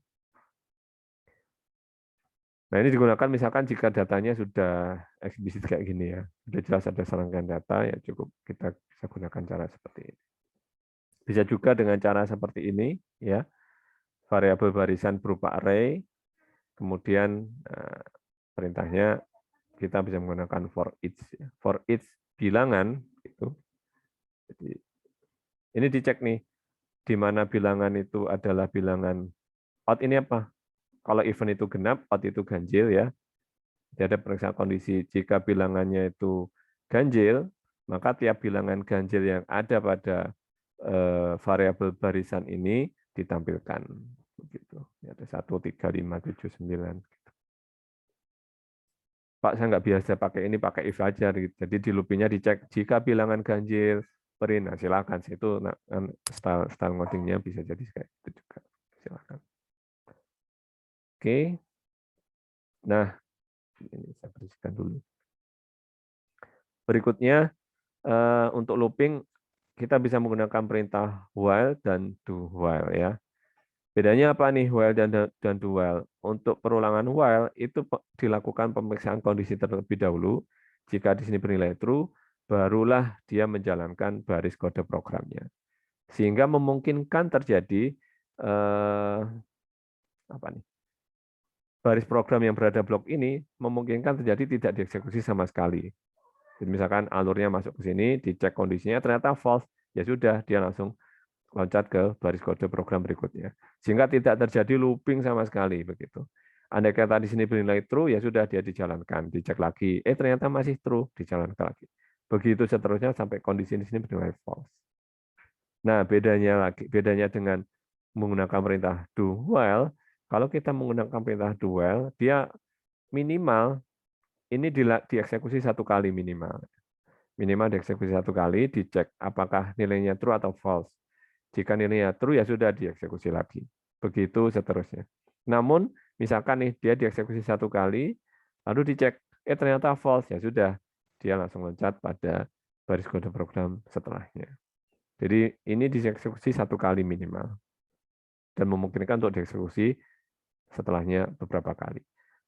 Nah, ini digunakan misalkan jika datanya sudah eksplisit kayak gini ya. Sudah jelas ada serangkaian data, ya cukup kita bisa gunakan cara seperti ini. Bisa juga dengan cara seperti ini ya. Variabel barisan berupa array, kemudian perintahnya kita bisa menggunakan for each. For each bilangan itu. Jadi ini dicek nih, di mana bilangan itu adalah bilangan out ini apa? Kalau event itu genap, out itu ganjil ya. Jadi ada pemeriksaan kondisi. Jika bilangannya itu ganjil, maka tiap bilangan ganjil yang ada pada variabel barisan ini ditampilkan. Begitu. Ada 1, 3, 5, 7, 9. Pak, saya nggak biasa pakai ini, pakai if aja. Jadi di loopingnya dicek, jika bilangan ganjil, print. Nah, silakan. Itu style ngodingnya bisa jadi kayak itu juga. Silakan. Oke. Nah, ini saya bersihkan dulu. Berikutnya, untuk looping, kita bisa menggunakan perintah while dan do while ya. Bedanya apa nih while dan do while? Untuk perulangan while itu dilakukan pemeriksaan kondisi terlebih dahulu. Jika di sini bernilai true, barulah dia menjalankan baris kode programnya. Sehingga memungkinkan terjadi baris program yang berada blok ini memungkinkan terjadi tidak dieksekusi sama sekali. Jadi misalkan alurnya masuk ke sini, dicek kondisinya ternyata false, ya sudah dia langsung loncat ke baris kode program berikutnya. Sehingga tidak terjadi looping sama sekali begitu. Andai kata di sini bernilai true, ya sudah dia dijalankan, dicek lagi, ternyata masih true, dijalankan lagi. Begitu seterusnya sampai kondisi di sini bernilai false. Nah, bedanya dengan menggunakan perintah do while, kalau kita menggunakan perintah do while, dia minimal ini dieksekusi 1 kali minimal. Minimal dieksekusi 1 kali, dicek apakah nilainya true atau false. Jika nilainya true, ya sudah dieksekusi lagi. Begitu seterusnya. Namun, misalkan nih dia dieksekusi 1 kali, lalu dicek, ternyata false, ya sudah, dia langsung loncat pada baris kode program setelahnya. Jadi ini dieksekusi 1 kali minimal. Dan memungkinkan untuk dieksekusi setelahnya beberapa kali.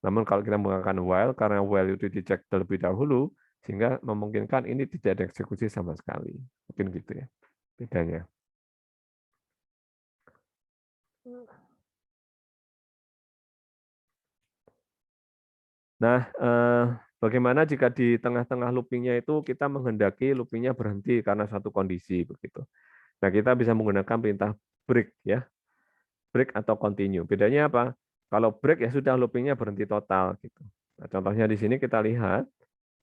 Namun kalau kita menggunakan while, karena while itu dicek terlebih dahulu, sehingga memungkinkan ini tidak dieksekusi sama sekali. Mungkin gitu ya. bedanya. Nah, bagaimana jika di tengah-tengah loopingnya itu kita menghendaki loopingnya berhenti karena suatu kondisi begitu. Nah, kita bisa menggunakan perintah break ya, break atau continue. Bedanya apa? Kalau break ya sudah loopingnya berhenti total gitu. Nah, contohnya di sini kita lihat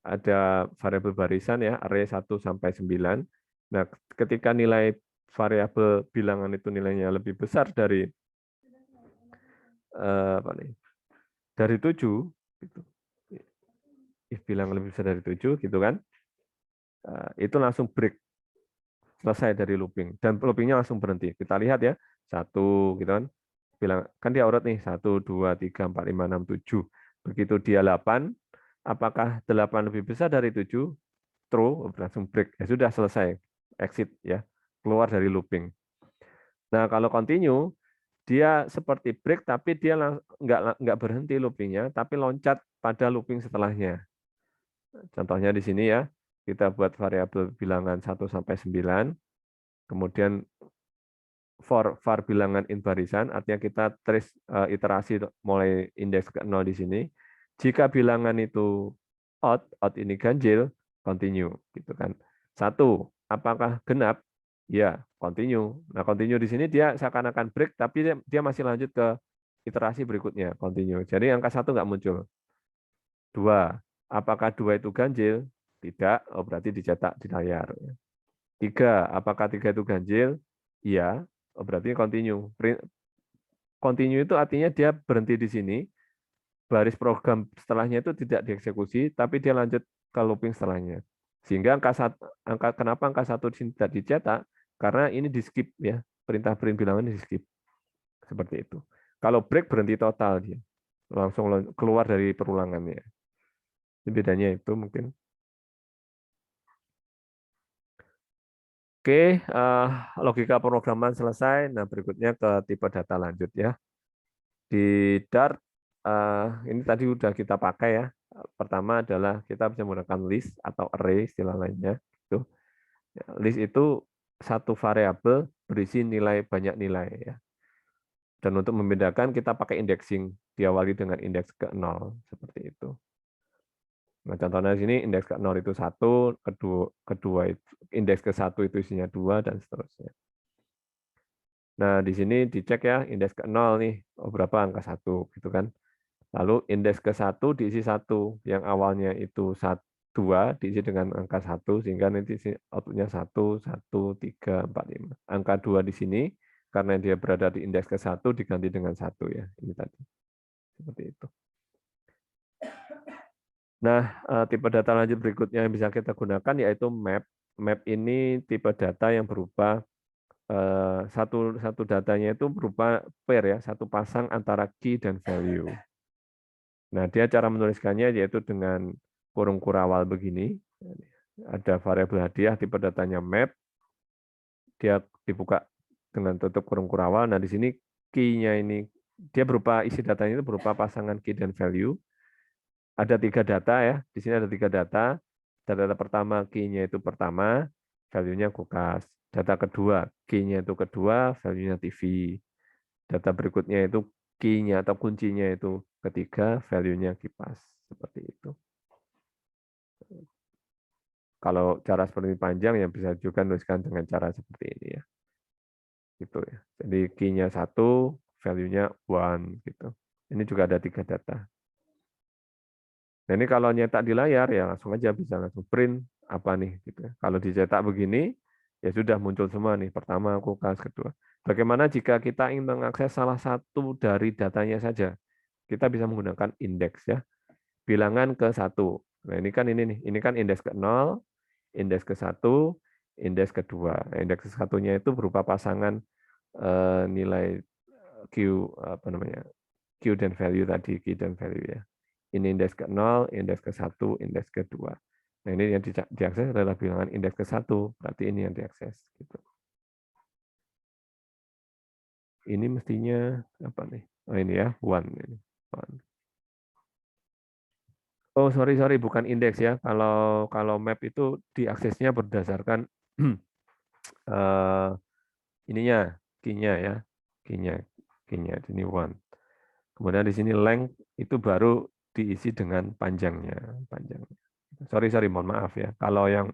ada variabel barisan ya, array 1 sampai 9. Nah, ketika nilai variabel bilangan itu nilainya lebih besar dari apa nih? Dari 7 gitu. If bilangan lebih besar dari 7 gitu kan. Itu langsung break, selesai dari looping dan loopingnya langsung berhenti. Kita lihat ya, 1 gitu kan. Bilang kan dia urut nih 1 2 3 4 5 6 7. Begitu dia 8, apakah 8 lebih besar dari 7? True, langsung break. Ya sudah selesai, exit ya, keluar dari looping. Nah, kalau continue dia seperti break tapi dia nggak berhenti loopingnya, tapi loncat pada looping setelahnya. Contohnya di sini ya, kita buat variabel bilangan 1 sampai 9, kemudian var bilangan in barisan, artinya kita trace iterasi mulai indeks ke 0 di sini. Jika bilangan itu out ini ganjil, continue gitu kan. 1, apakah genap? Ya, continue. Nah, continue di sini dia seakan-akan break tapi dia masih lanjut ke iterasi berikutnya, continue. Jadi angka 1 nggak muncul. 2, apakah 2 itu ganjil? Tidak, oh berarti dicetak di layar. 3, apakah 3 itu ganjil? Iya, oh berarti continue. Continue itu artinya dia berhenti di sini, baris program setelahnya itu tidak dieksekusi, tapi dia lanjut ke looping setelahnya. Sehingga kenapa angka 1 di sini tidak dicetak? Karena ini di skip ya, perintah print bilangan di skip. Seperti itu. Kalau break berhenti total dia. Langsung keluar dari perulangannya. Ini bedanya itu mungkin. Oke, logika pemrograman selesai. Nah, berikutnya ke tipe data lanjut ya. Di Dart, ini tadi udah kita pakai ya. Pertama adalah kita bisa menggunakan list atau array istilah lainnya. List itu satu variabel berisi nilai banyak nilai ya. Dan untuk membedakan kita pakai indexing, diawali dengan indeks ke 0 seperti itu. Nah, contohnya di sini indeks ke 0 itu 1, kedua itu indeks ke 1 itu isinya 2 dan seterusnya. Nah, di sini dicek ya indeks ke 0 nih, oh berapa angka 1 gitu kan. Lalu indeks ke 1 diisi 1, yang awalnya itu 2 diisi dengan angka 1 sehingga nanti outputnya 1, 1, 3, 4, 5. Angka 2 di sini karena dia berada di indeks ke 1 diganti dengan 1 ya, ini tadi. Seperti itu. Nah, tipe data lanjut berikutnya yang bisa kita gunakan yaitu map. Map ini tipe data yang berupa satu datanya itu berupa pair ya, satu pasang antara key dan value. Nah, dia cara menuliskannya yaitu dengan kurung kurawal begini. Ada variabel hadiah tipe datanya map. Dia dibuka dengan tutup kurung kurawal. Nah, di sini key-nya ini dia berupa isi datanya itu berupa pasangan key dan value. Ada 3 data ya. Di sini ada 3 data. Data pertama key-nya itu pertama, value-nya kulkas. Data kedua key-nya itu kedua, value-nya TV. Data berikutnya itu key-nya atau kuncinya itu ketiga, value-nya kipas. Seperti itu. Kalau cara seperti panjang yang bisa juga nuliskan dengan cara seperti ini ya. Gitu ya. Jadi key-nya 1, value-nya 1 gitu. Ini juga ada 3 data. Nah, ini kalau nyetak di layar ya langsung aja bisa langsung print apa nih gitu. Kalau dicetak begini ya sudah muncul semua nih. Pertama kulkas, kedua. Bagaimana jika kita ingin mengakses salah satu dari datanya saja? Kita bisa menggunakan indeks ya. Bilangan ke 1. Nah, ini nih. Ini kan indeks ke 0, indeks ke 1, indeks kedua. Nah, indeks ke satunya itu berupa pasangan nilai Q apa namanya? Q dan value tadi, Q dan value ya. Ini indeks ke 0, indeks ke 1, indeks ke 2. Nah, ini yang diakses adalah bilangan indeks ke 1, berarti ini yang diakses. Gitu. Ini mestinya apa nih? Oh ini ya, 1. Ini. 1. Oh sorry, bukan indeks ya. Kalau map itu diaksesnya berdasarkan ininya, key-nya ya, key-nya ini one. Kemudian di sini length itu baru diisi dengan panjangnya. Sorry, mohon maaf ya. Kalau yang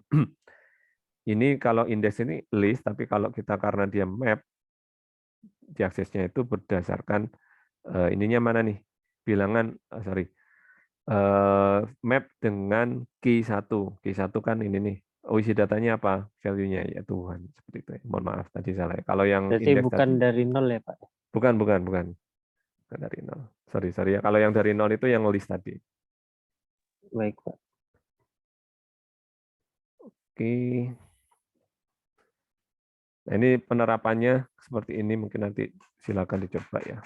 ini kalau indeks ini list, tapi kalau kita karena dia map, diaksesnya itu berdasarkan ininya mana nih? Bilangan, map dengan key 1. Key 1 kan ini nih. Isi datanya apa? Value-nya ya Tuhan. Seperti itu. Mohon maaf tadi salah. Kalau yang Berarti indeks bukan tadi, dari nol ya Pak? bukan dari nol. Sorry ya. Kalau yang dari nol itu yang list tadi. Baik Pak. Oke. Nah, ini penerapannya seperti ini, mungkin nanti silakan dicoba ya.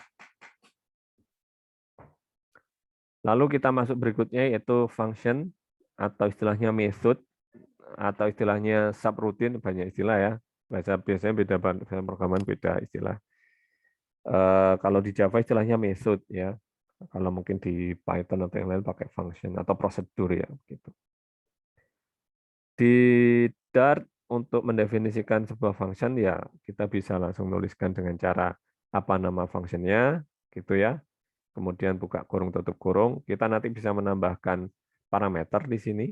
Lalu kita masuk berikutnya yaitu function atau istilahnya method atau istilahnya subroutine, banyak istilah ya. Biasanya beda bahasa programan, beda istilah. Kalau di Java istilahnya method ya. Kalau mungkin di Python atau yang lain pakai function atau prosedur ya gitu. Di Dart untuk mendefinisikan sebuah function ya kita bisa langsung menuliskan dengan cara apa nama functionnya gitu ya. Kemudian buka kurung tutup kurung, kita nanti bisa menambahkan parameter di sini,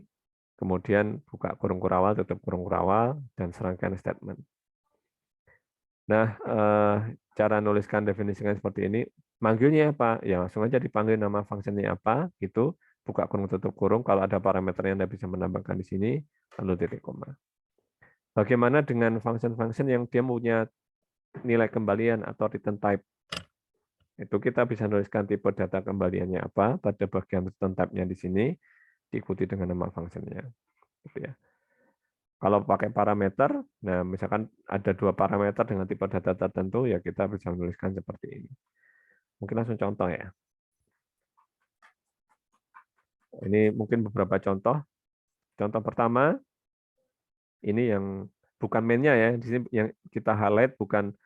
kemudian buka kurung kurawal tutup kurung kurawal dan serangkaian statement. Nah, cara nuliskan definisikan seperti ini, manggilnya apa? Ya langsung aja dipanggil nama fungsinya apa, gitu. Buka kurung tutup kurung, kalau ada parameter yang Anda bisa menambahkan di sini, lalu titik koma. Bagaimana dengan function-function yang dia punya nilai kembalian atau return type? Itu kita bisa nuliskan tipe data kembaliannya apa pada bagian return type-nya di sini, diikuti dengan nama fungsinya. Gitu ya. Kalau pakai parameter, nah misalkan ada 2 parameter dengan tipe data tertentu, ya kita bisa menuliskan seperti ini. Mungkin langsung contoh ya. Ini mungkin beberapa contoh. Contoh pertama, ini yang bukan main-nya ya. Di sini yang kita highlight bukan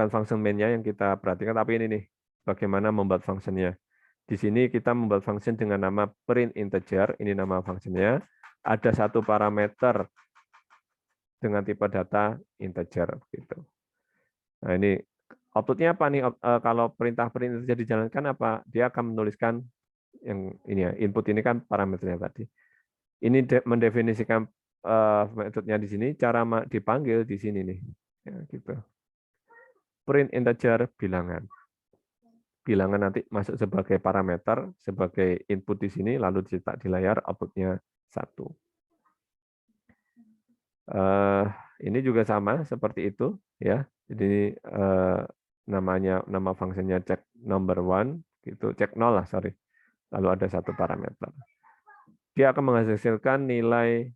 function main-nya yang kita perhatikan, tapi ini nih, bagaimana membuat function-nya. Di sini kita membuat function dengan nama print integer, ini nama function-nya. Ada 1 parameter dengan tipe data integer. Gitu. Nah ini output-nya apa nih? Kalau perintah print integer dijalankan apa? Dia akan menuliskan yang ini ya, input ini kan parameternya tadi. Ini mendefinisikan metodenya di sini, cara dipanggil di sini nih. Ya, gitu. Print integer bilangan. Bilangan nanti masuk sebagai parameter, sebagai input di sini, lalu dicetak di layar, output-nya 1. Ini juga sama seperti itu ya. Jadi nama fungsinya check number 1 gitu, check 0 lah, sorry. Lalu ada 1 parameter. Dia akan menghasilkan nilai,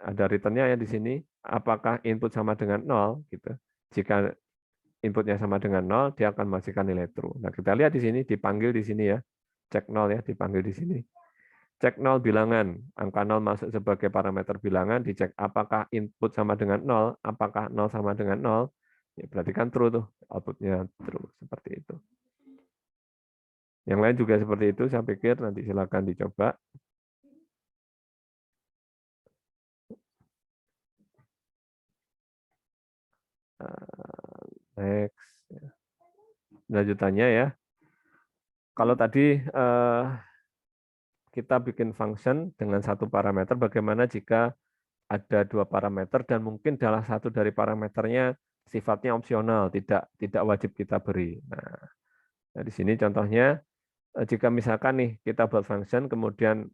ada return-nya ya di sini, apakah input sama dengan 0 gitu. Jika inputnya sama dengan 0, dia akan menghasilkan nilai true. Nah, kita lihat di sini, dipanggil di sini ya. Cek 0 ya, dipanggil di sini. Cek 0 bilangan, angka 0 masuk sebagai parameter bilangan, dicek apakah input sama dengan 0, apakah 0 sama dengan 0, ya berarti kan true tuh, outputnya true, seperti itu. Yang lain juga seperti itu, saya pikir nanti silakan dicoba. Next. Lanjutannya ya. Kalau tadi kita bikin function dengan 1 parameter, bagaimana jika ada 2 parameter dan mungkin salah satu dari parameternya sifatnya opsional, tidak wajib kita beri. Nah, di sini contohnya, jika misalkan nih kita buat function, kemudian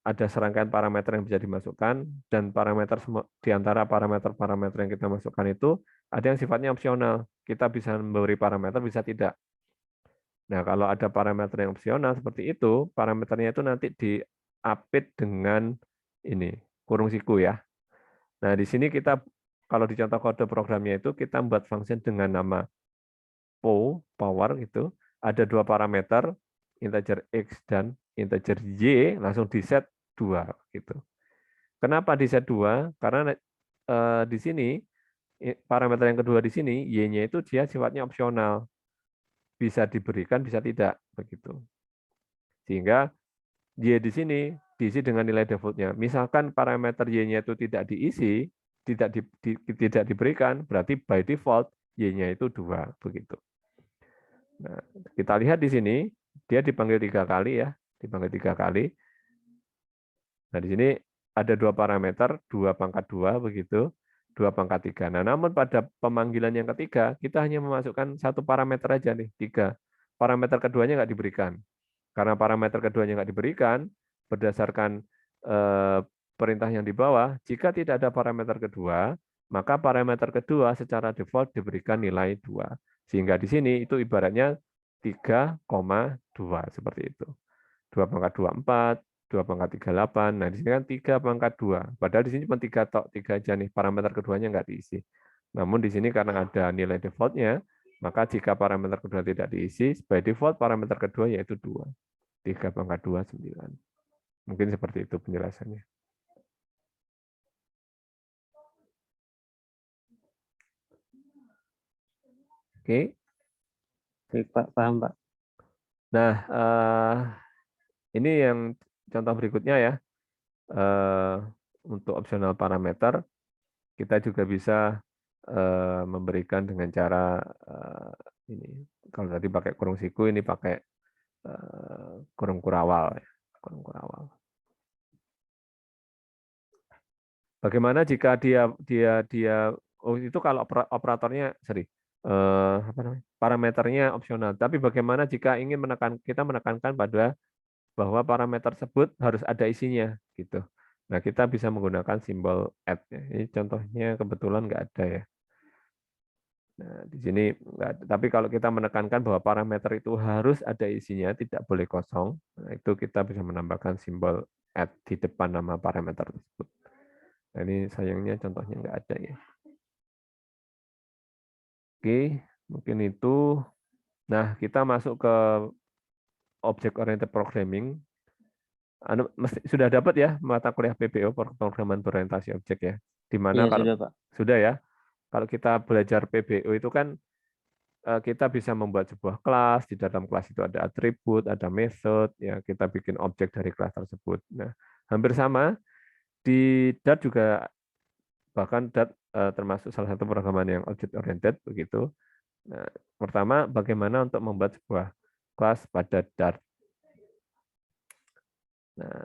ada serangkaian parameter yang bisa dimasukkan, dan parameter di antara parameter-parameter yang kita masukkan itu ada yang sifatnya opsional. Kita bisa memberi parameter, bisa tidak. Nah, kalau ada parameter yang opsional seperti itu, parameternya itu nanti di-update dengan ini, kurung siku ya. Nah, di sini kita, kalau di contoh kode programnya itu, kita membuat function dengan nama power gitu, ada 2 parameter, integer x dan integer y, langsung di set 2 gitu. Kenapa di set 2? Karena di sini parameter yang kedua di sini y-nya itu dia sifatnya opsional. Bisa diberikan, bisa tidak begitu. Sehingga y di sini diisi dengan nilai defaultnya. Misalkan parameter y-nya itu tidak diisi, tidak diberikan, berarti by default Y-nya itu 2 begitu. Nah, kita lihat di sini dia dipanggil 3 kali ya, dipanggil 3 kali. Nah, di sini ada 2 parameter, 2 pangkat 2 begitu, 2 pangkat 3. Nah, namun pada pemanggilan yang ketiga, kita hanya memasukkan 1 parameter aja nih, 3. Parameter keduanya nggak diberikan. Karena parameter keduanya nggak diberikan, berdasarkan perintah yang di bawah, jika tidak ada parameter kedua, maka parameter kedua secara default diberikan nilai 2. Sehingga di sini itu ibaratnya 3,2 seperti itu. 2 pangkat 2, 4, 2 pangkat 3, 8. Nah, di sini kan 3 pangkat 2. Padahal di sini cuma 3 tok, 3 aja nih, parameter keduanya nggak diisi. Namun di sini karena ada nilai default-nya, maka jika parameter kedua tidak diisi, by default parameter kedua yaitu 2. 3 pangkat 2, 9. Mungkin seperti itu penjelasannya. Oke. Baik, Pak. Paham, Pak. Nah, ini yang contoh berikutnya ya. Untuk opsional parameter, kita juga bisa memberikan dengan cara ini. Kalau tadi pakai kurung siku, ini pakai kurung kurawal. Kurung kurawal. Bagaimana jika dia oh itu kalau operatornya apa namanya, parameternya opsional. Tapi bagaimana jika ingin kita menekankan pada bahwa parameter tersebut harus ada isinya gitu. Nah, kita bisa menggunakan simbol add. Ini contohnya kebetulan nggak ada ya. Nah, di sini nggak ada. Tapi kalau kita menekankan bahwa parameter itu harus ada isinya, tidak boleh kosong, nah, itu kita bisa menambahkan simbol add di depan nama parameter tersebut. Nah, ini sayangnya contohnya nggak ada ya. Oke, mungkin itu. Nah, kita masuk ke Object Oriented Programming. Sudah dapat ya mata kuliah PBO, Pemrograman Berorientasi Objek ya. Di mana Ya, kalau sudah, Pak. Sudah ya. Kalau kita belajar PBO itu kan kita bisa membuat sebuah kelas, di dalam kelas itu ada atribut, ada metode, ya kita bikin objek dari kelas tersebut. Nah, hampir sama di Dart juga, bahkan Dart termasuk salah satu programan yang object oriented begitu. Nah, pertama bagaimana untuk membuat sebuah kelas pada Dart. Nah,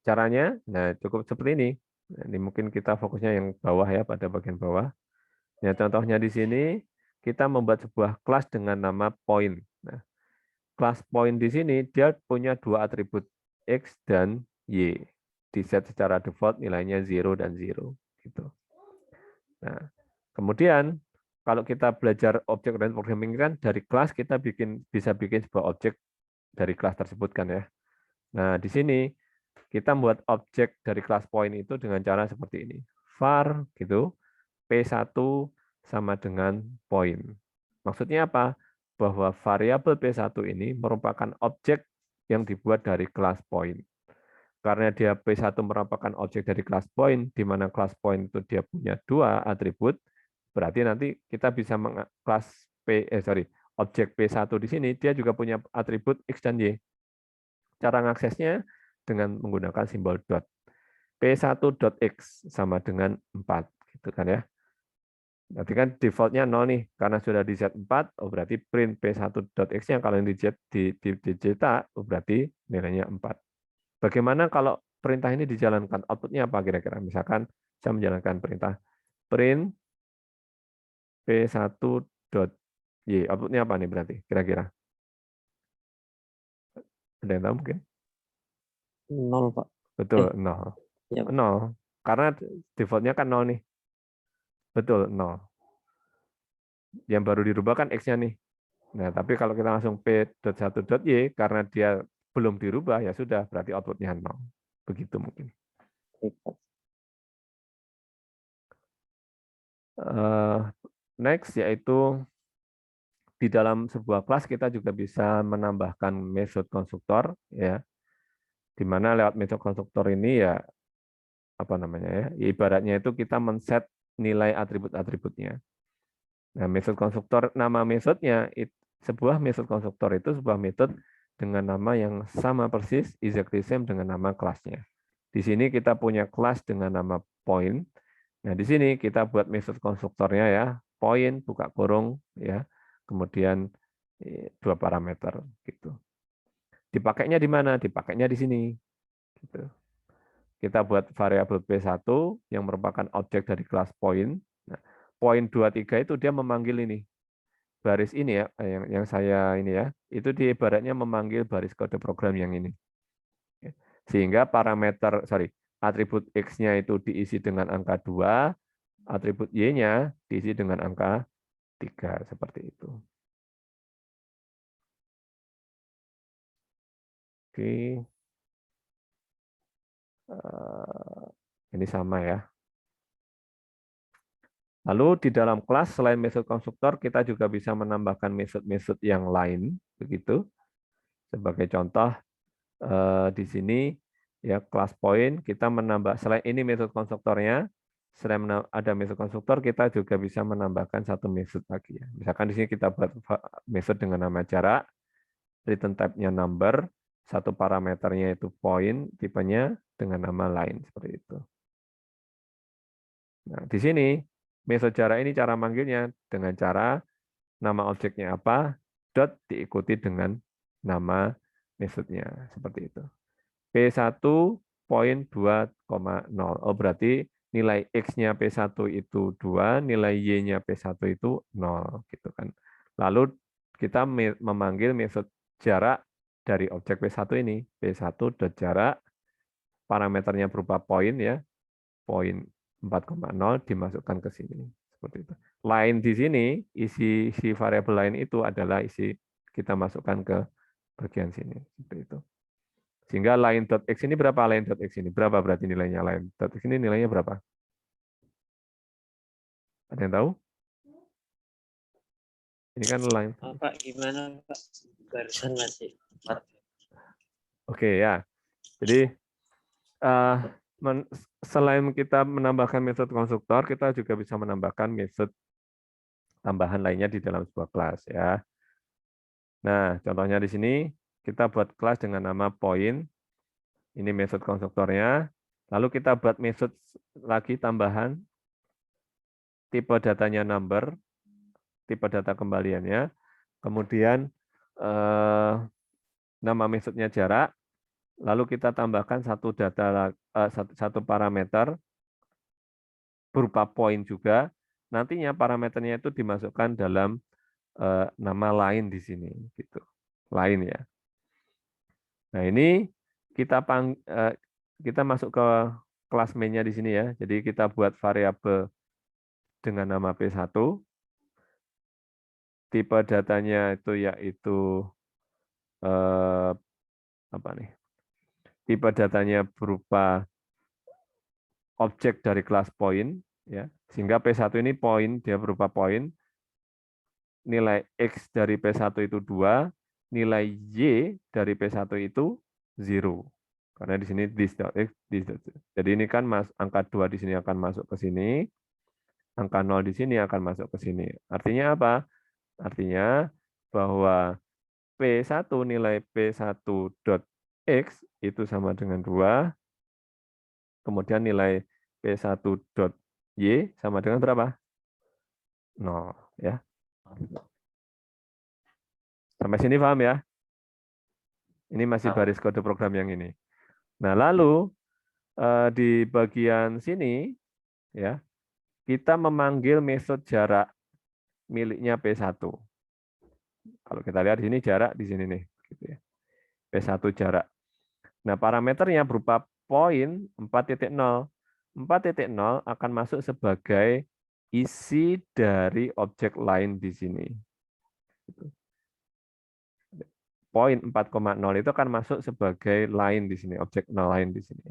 caranya cukup seperti ini. Nah, ini mungkin kita fokusnya yang bawah ya, pada bagian bawah. Ya, contohnya di sini kita membuat sebuah kelas dengan nama point. Nah, kelas point di sini dia punya 2 atribut X dan Y. Di set secara default nilainya 0 dan 0 gitu. Nah, kemudian kalau kita belajar object oriented programming kan dari kelas kita bisa bikin sebuah objek dari kelas tersebut kan ya. Nah, di sini kita membuat objek dari kelas point itu dengan cara seperti ini. Var gitu, P1 sama dengan point. Maksudnya apa? Bahwa variabel P1 ini merupakan objek yang dibuat dari kelas point. Karena dia P1 merupakan objek dari kelas point, di mana kelas point itu dia punya 2 atribut, berarti nanti kita bisa objek P1 di sini dia juga punya atribut X dan Y. Cara mengaksesnya dengan menggunakan simbol dot. P1.x sama dengan 4 gitu kan ya. Berarti kan defaultnya 0 nih, karena sudah di Z4, berarti print P1.x-nya kalau yang dicetak, berarti nilainya 4. Bagaimana kalau perintah ini dijalankan? Outputnya apa kira-kira? Misalkan saya menjalankan perintah print P1.y. Outputnya apa nih berarti kira-kira? Ada yang tahu mungkin? 0, Pak. Betul, 0. Ya, Pak. 0. Karena defaultnya kan 0 nih. Betul, 0. Yang baru dirubah kan X-nya nih. Nah, tapi kalau kita langsung P.1.y, karena dia belum dirubah, ya sudah, berarti outputnya 0. Begitu mungkin. Next, yaitu di dalam sebuah kelas kita juga bisa menambahkan metode konstruktor, ya, di mana lewat metode konstruktor ini ya apa namanya ya, ibaratnya itu kita men-set nilai atribut-atributnya. Nah, metode konstruktor, nama metodenya, sebuah metode konstruktor itu sebuah metode dengan nama yang sama persis, exactly same dengan nama kelasnya. Di sini kita punya kelas dengan nama point, Nah, di sini kita buat metode konstruktornya ya, point buka kurung ya, kemudian dua parameter gitu. Dipakainya di mana? Dipakainya di sini. Gitu. Kita buat variabel B1 yang merupakan objek dari kelas point. Nah, point 23 itu dia memanggil ini. Baris ini ya, yang saya ini ya, itu dia ibaratnya memanggil baris kode program yang ini. Sehingga parameter, atribut X-nya itu diisi dengan angka 2, atribut Y-nya diisi dengan angka 3, seperti itu. Oke. Ini sama ya. Lalu di dalam kelas selain metode konstruktor kita juga bisa menambahkan metode-metode yang lain begitu. Sebagai contoh di sini ya kelas point kita menambah selain ini metode konstruktornya, selain ada metode konstruktor kita juga bisa menambahkan satu metode lagi ya. Misalkan di sini kita buat metode dengan nama jarak, return type-nya number, satu parameternya itu point, tipenya dengan nama lain seperti itu. Nah, di sini metode jarak ini cara manggilnya dengan cara nama objeknya apa, dot diikuti dengan nama metodenya seperti itu. P1.2,0. Oh, berarti nilai X-nya P1 itu 2, nilai Y-nya P1 itu 0 gitu kan. Lalu kita memanggil metode jarak dari objek P1 ini, P1.jarak, parameternya berupa point ya, point 4,0 dimasukkan ke sini seperti itu. Lain di sini, isi variabel lain itu adalah isi kita masukkan ke bagian sini seperti itu. Sehingga line.x ini berapa? Line.x ini berapa berarti nilainya? Line.x ini nilainya berapa? Ada yang tahu? Ini kan line. Pak, gimana Pak? Barusan masih. Oke ya. Jadi selain kita menambahkan metode konstruktor, kita juga bisa menambahkan metode tambahan lainnya di dalam sebuah kelas ya. Nah, contohnya di sini kita buat kelas dengan nama point. Ini metode konstruktornya. Lalu kita buat metode lagi tambahan, tipe datanya number, tipe data kembaliannya, kemudian nama metodenya jarak, lalu kita tambahkan satu parameter berupa point juga. Nantinya parameternya itu dimasukkan dalam nama lain di sini, gitu. Lain ya. Nah ini kita masuk ke kelas main-nya di sini ya. Jadi kita buat variabel dengan nama P1. Tipe datanya itu yaitu apa nih? Tipe datanya berupa objek dari kelas point ya. Sehingga P1 ini point, dia berupa point. Nilai X dari P1 itu 2, nilai Y dari P1 itu 0. Karena di sini this.x, this.x. Jadi ini kan angka 2 di sini akan masuk ke sini, angka 0 di sini akan masuk ke sini. Artinya apa? Artinya bahwa P1 nilai P1.x itu sama dengan 2, kemudian nilai P1.y sama dengan berapa? 0 ya. Sampai sini paham ya? Ini masih baris kode program yang ini. Nah, lalu di bagian sini ya, kita memanggil metode jarak miliknya P1. Kalau kita lihat di sini jarak di sini nih, gitu ya. P1 jarak. Nah, parameternya berupa point 4.0. 4.0 akan masuk sebagai isi dari objek lain di sini. Poin 4,0 itu akan masuk sebagai line di sini, objek line di sini.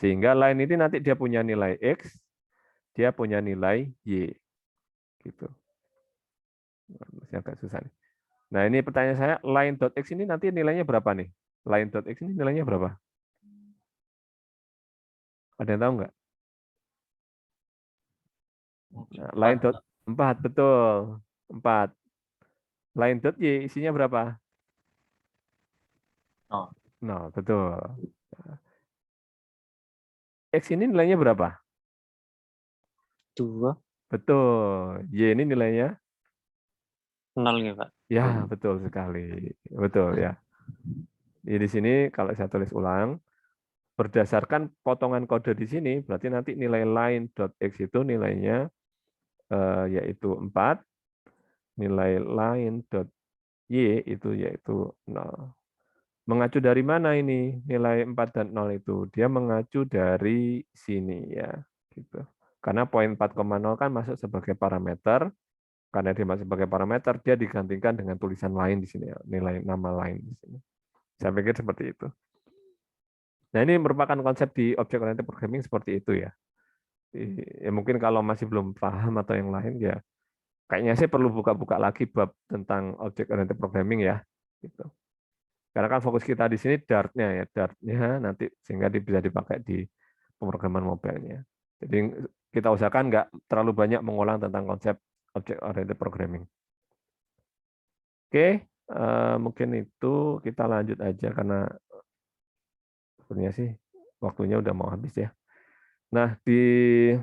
Sehingga line ini nanti dia punya nilai X, dia punya nilai Y. Gitu. Masih agak susah nih. Nah, ini pertanyaan saya, line.x ini nanti nilainya berapa nih? Line.x ini nilainya berapa? Ada yang tahu nggak? Nah, line.4, betul. 4. Line.y isinya berapa? 0, betul. X ini nilainya berapa? 2. Betul. Y ini nilainya? 0 ya, Pak? Ya, betul sekali. Betul ya. Jadi di sini kalau saya tulis ulang, berdasarkan potongan kode di sini, berarti nanti nilai line.x itu nilainya yaitu 4, nilai line.y itu yaitu 0. Mengacu dari mana ini nilai 4 dan 0 itu? Dia mengacu dari sini ya. Gitu. Karena poin 4,0 kan masuk sebagai parameter, karena dia masuk sebagai parameter, dia digantikan dengan tulisan lain di sini, ya, nilai nama lain di sini. Saya pikir seperti itu. Nah, ini merupakan konsep di object oriented programming seperti itu ya. Ya mungkin kalau masih belum paham atau yang lain ya, kayaknya saya perlu buka-buka lagi bab tentang object oriented programming ya. Gitu. Karena kan fokus kita di sini Dart-nya ya, Dart-nya nanti sehingga bisa dipakai di pemrograman mobilnya. Jadi kita usahakan nggak terlalu banyak mengulang tentang konsep object oriented programming. Oke, mungkin itu kita lanjut aja karena sebenarnya sih waktunya udah mau habis ya. Nah, di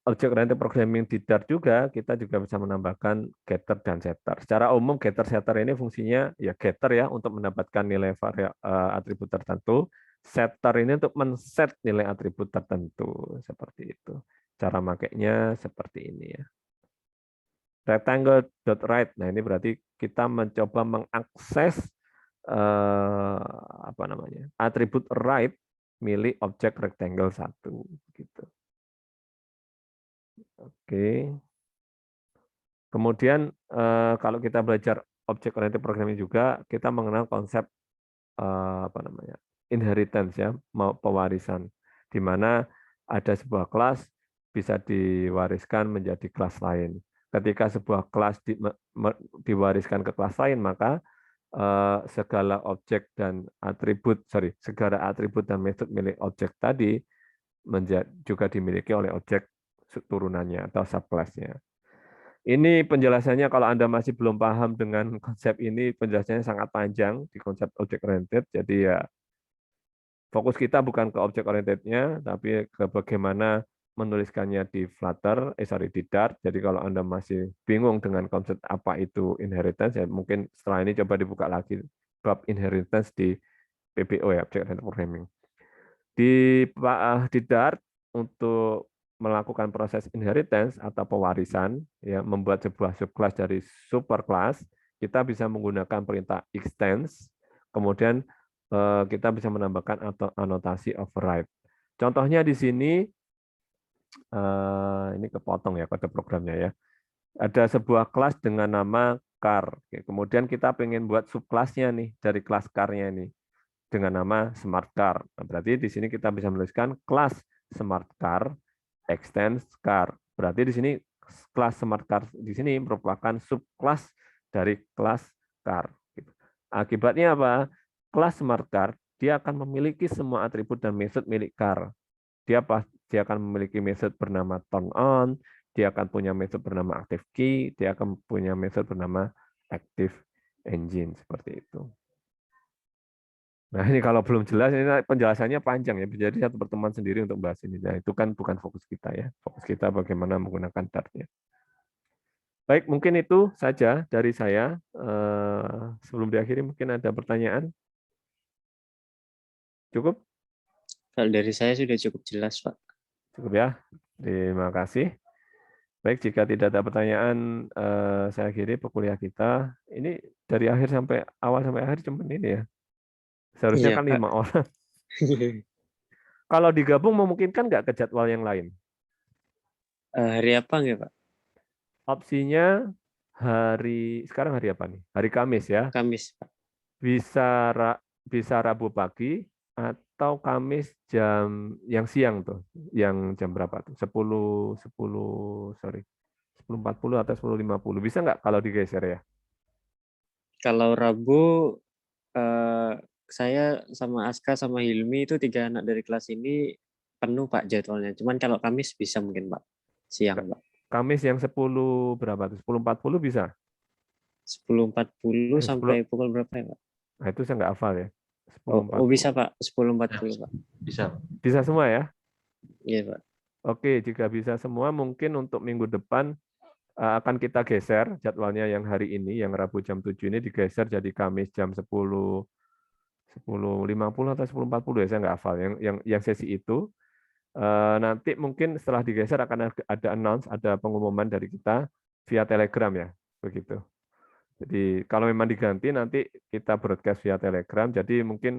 object oriented programming di Dart juga kita juga bisa menambahkan getter dan setter. Secara umum getter setter ini fungsinya ya getter ya untuk mendapatkan nilai atribut tertentu, setter ini untuk men-set nilai atribut tertentu seperti itu. Cara makainya seperti ini ya. Rectangle.write. Nah, ini berarti kita mencoba mengakses apa namanya? Atribut write milik objek rectangle 1 gitu. Oke. Kemudian kalau kita belajar object oriented programming juga, kita mengenal konsep apa namanya? Inheritance ya, pewarisan, di mana ada sebuah kelas bisa diwariskan menjadi kelas lain. Ketika sebuah kelas diwariskan ke kelas lain, maka segala objek dan segala atribut dan metode milik objek tadi juga dimiliki oleh objek turunannya atau subclass-nya. Ini penjelasannya kalau Anda masih belum paham dengan konsep ini, penjelasannya sangat panjang di konsep object oriented. Jadi ya fokus kita bukan ke object oriented-nya, tapi ke bagaimana menuliskannya di Flutter, di Dart. Jadi kalau Anda masih bingung dengan konsep apa itu inheritance, ya mungkin setelah ini coba dibuka lagi bab inheritance di PBO ya, Object Oriented Programming. Di Dart untuk melakukan proses inheritance atau pewarisan, ya, membuat sebuah subclass dari superclass, kita bisa menggunakan perintah extends, kemudian kita bisa menambahkan anotasi override. Contohnya di sini, ini kepotong ya kode programnya ya. Ada sebuah kelas dengan nama car, kemudian kita pengen buat subclassnya nih dari kelas car-nya ini dengan nama smart car. Nah, berarti di sini kita bisa menuliskan kelas smart car extends car. Berarti di sini kelas smart car di sini merupakan subclass dari kelas car. Akibatnya apa? Kelas smart car dia akan memiliki semua atribut dan metode milik car. Dia akan memiliki metode bernama turn on, dia akan punya metode bernama active key, dia akan punya metode bernama active engine seperti itu. Nah, ini kalau belum jelas, ini penjelasannya panjang ya. Jadi satu pertemuan sendiri untuk bahas ini. Nah, itu kan bukan fokus kita ya. Fokus kita bagaimana menggunakan Dart-nya. Baik, mungkin itu saja dari saya. Sebelum diakhiri, mungkin ada pertanyaan? Cukup? Kalau dari saya sudah cukup jelas, Pak. Cukup ya. Terima kasih. Baik, jika tidak ada pertanyaan, saya akhiri kuliah kita. Ini dari akhir sampai awal sampai akhir cuma ini ya. Seharusnya Iya, kan Pak. 5 orang. Kalau digabung memungkinkan nggak ke jadwal yang lain? Hari apa nggak, Pak? Opsinya sekarang hari apa nih? Hari Kamis ya. Kamis, Pak. Bisa Rabu pagi atau Kamis yang siang tuh. Yang jam berapa tuh? 10.40 atau 10.50. Bisa nggak kalau digeser ya? Kalau Rabu saya sama Aska sama Hilmi itu 3 anak dari kelas ini penuh Pak jadwalnya. Cuman kalau Kamis bisa mungkin Pak. Siang Pak. Kamis yang 10 berapa tuh? 10.40 bisa? 10.40 sampai pukul berapa ya Pak? Nah, itu saya nggak hafal ya. 10.40. Oh bisa Pak, 10.40 Pak. Bisa. Bisa semua ya? Iya Pak. Oke, jika bisa semua, mungkin untuk minggu depan akan kita geser jadwalnya yang hari ini, yang Rabu jam 7 ini digeser jadi Kamis jam 10.50 atau 10.40 ya, saya nggak hafal. Yang sesi itu, nanti mungkin setelah digeser akan ada announce, ada pengumuman dari kita via Telegram ya, begitu. Jadi kalau memang diganti nanti kita broadcast via Telegram. Jadi mungkin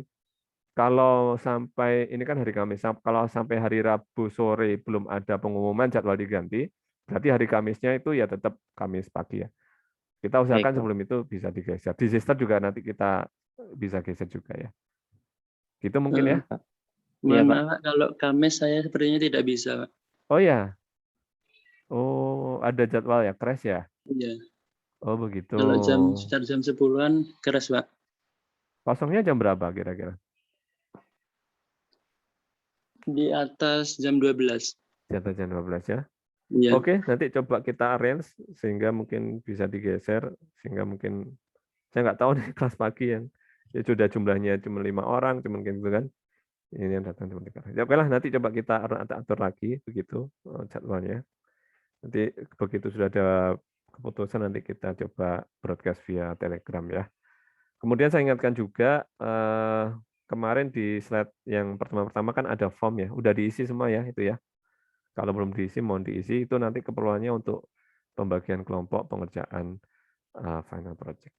kalau sampai ini kan hari Kamis, kalau sampai hari Rabu sore belum ada pengumuman jadwal diganti, berarti hari Kamisnya itu ya tetap Kamis pagi ya. Kita Baik, usahakan Pak. sebelum itu bisa digeser. Di sister juga nanti kita bisa geser juga ya. Gitu mungkin ya. Pak. Mohon Iya, Pak. maaf Pak, kalau Kamis saya sepertinya tidak bisa, Pak. Oh ya. Oh, ada jadwal ya, crash ya. Iya. Oh begitu. Kalau sekitar jam 10-an keras, Pak. Kosongnya jam berapa kira-kira? Di atas jam 12. Jatuh jam 12 ya. Iya. Oke, nanti coba kita arrange sehingga mungkin bisa digeser, sehingga mungkin saya nggak tahu nih kelas pagi yang ya sudah jumlahnya cuma 5 orang, cuma gitu kan. Ini yang datang cuma 3 orang. Ya oke lah, nanti coba kita atur lagi begitu jadwalnya. Nanti begitu sudah ada keputusan nanti kita coba broadcast via Telegram ya. Kemudian saya ingatkan juga kemarin di slide yang pertama-pertama kan ada form ya, udah diisi semua ya itu ya. Kalau belum diisi, mohon diisi, itu nanti keperluannya untuk pembagian kelompok pengerjaan final project.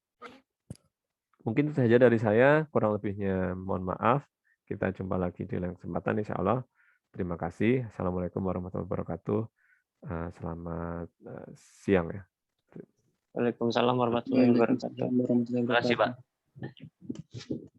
Mungkin itu saja dari saya, kurang lebihnya mohon maaf. Kita jumpa lagi di lain kesempatan, insya Allah. Terima kasih. Assalamualaikum warahmatullahi wabarakatuh. Selamat siang ya. Waalaikumsalam warahmatullahi wabarakatuh. Waalaikumsalam warahmatullahi Terima kasih, wabarakatuh. Pak.